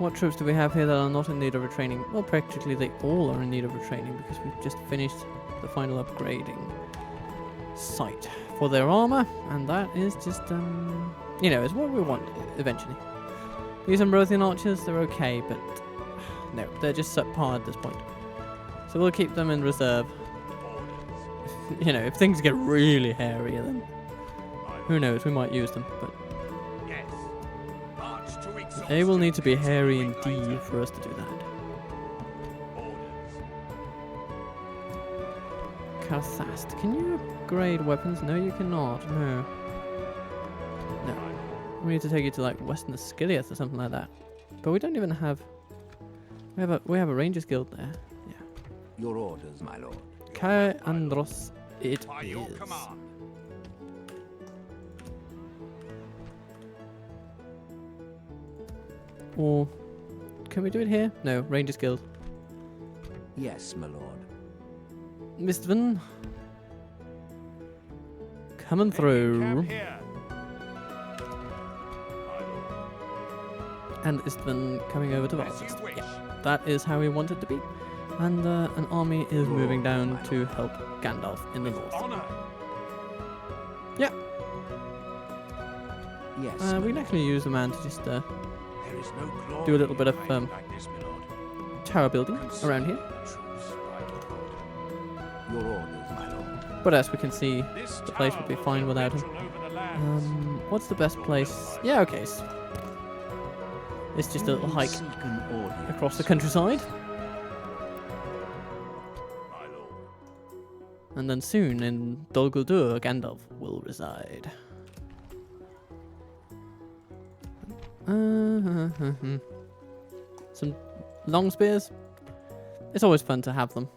What troops do we have here that are not in need of retraining? Well, practically they all are in need of retraining because we've just finished the final upgrading site for their armor, and that is just, you know, is what we want eventually. These Ambrosian archers, they're okay, but no, they're just subpar at this point. So we'll keep them in reserve. You know, if things get really hairy, then who knows, we might use them, but Yes. March to exhaustion. they will need to be hairy indeed for us to do that. Orders. Karthast, can you upgrade weapons? No, you cannot. No. No. We need to take you to like Western Asciliath or something like that. But we don't even have. We have a Rangers Guild there. Yeah. Your orders, my lord. Kai Andros, it By your is. command. Or can we do it here? No, Rangers Guild. Yes, my lord. Mistvan, coming through. Camp here. My lord. And Istvan coming over to As you us. wish. That is how we want it to be. And an army is moving down to help Gandalf in the north. Honor. Yeah, Yes. we my can lord. actually use the man to just There is no glory do a little bit of in fighting like this, my lord. tower building around here. Truce, my lord. Your orders, my lord. But as we can see, This the place tower would be will fine give without him. control over the lands. What's the best place? Yeah, okay. It's just a little hike Seek an audience. across the countryside. My lord. And then soon in Dol Guldur, Gandalf will reside. Some long spears. It's always fun to have them.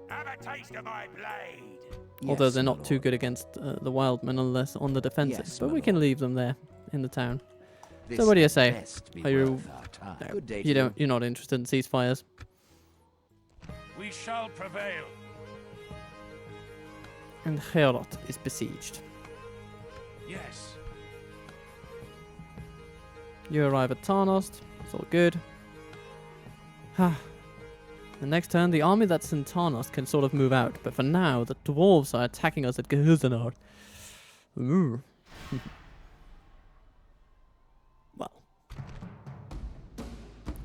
Have a taste of my blade. Although Yes, they're my not too lord. good against the wildmen unless on the defensive. Yes, but my we can lord. leave them there in the town. This So what do you had say? best be Are you- worth our time. No, Good day to you don't. You're not interested in ceasefires. We shall prevail. And Heorot is besieged. Yes. You arrive at Tarnost. It's all good. The next turn, the army that's in Tarnost can sort of move out. But for now, the dwarves are attacking us at Gehusanor. Ooh. Well.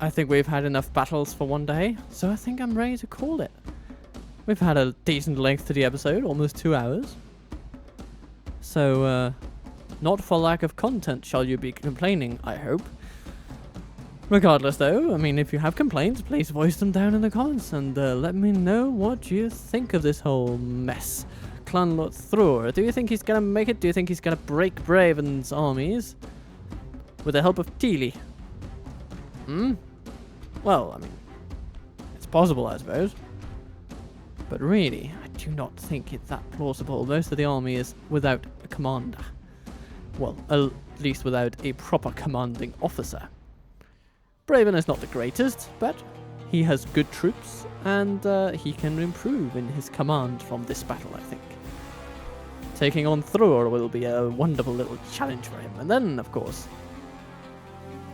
I think we've had enough battles for one day. So I think I'm ready to call it. We've had a decent length to the episode. Almost 2 hours. So, not for lack of content shall you be complaining, I hope. Regardless though, I mean, if you have complaints, please voice them down in the comments and let me know what you think of this whole mess. Clan Lord Thror, do you think he's gonna make it? Do you think he's gonna break Braven's armies? With the help of Teely? Well, I mean, it's possible, I suppose. But really, I do not think it's that plausible. Most of the army is without a commander. Well, at least without a proper commanding officer. Braven is not the greatest, but he has good troops, and he can improve in his command from this battle, I think. Taking on Thror will be a wonderful little challenge for him. And then, of course,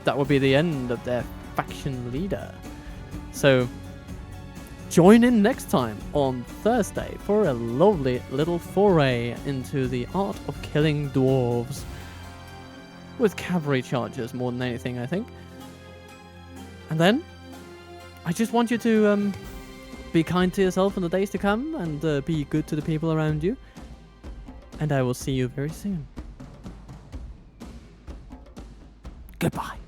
that will be the end of their faction leader. So, join in next time on Thursday for a lovely little foray into the art of killing dwarves. With cavalry charges more than anything, I think. And then, I just want you to be kind to yourself in the days to come and be good to the people around you. And I will see you very soon. Goodbye.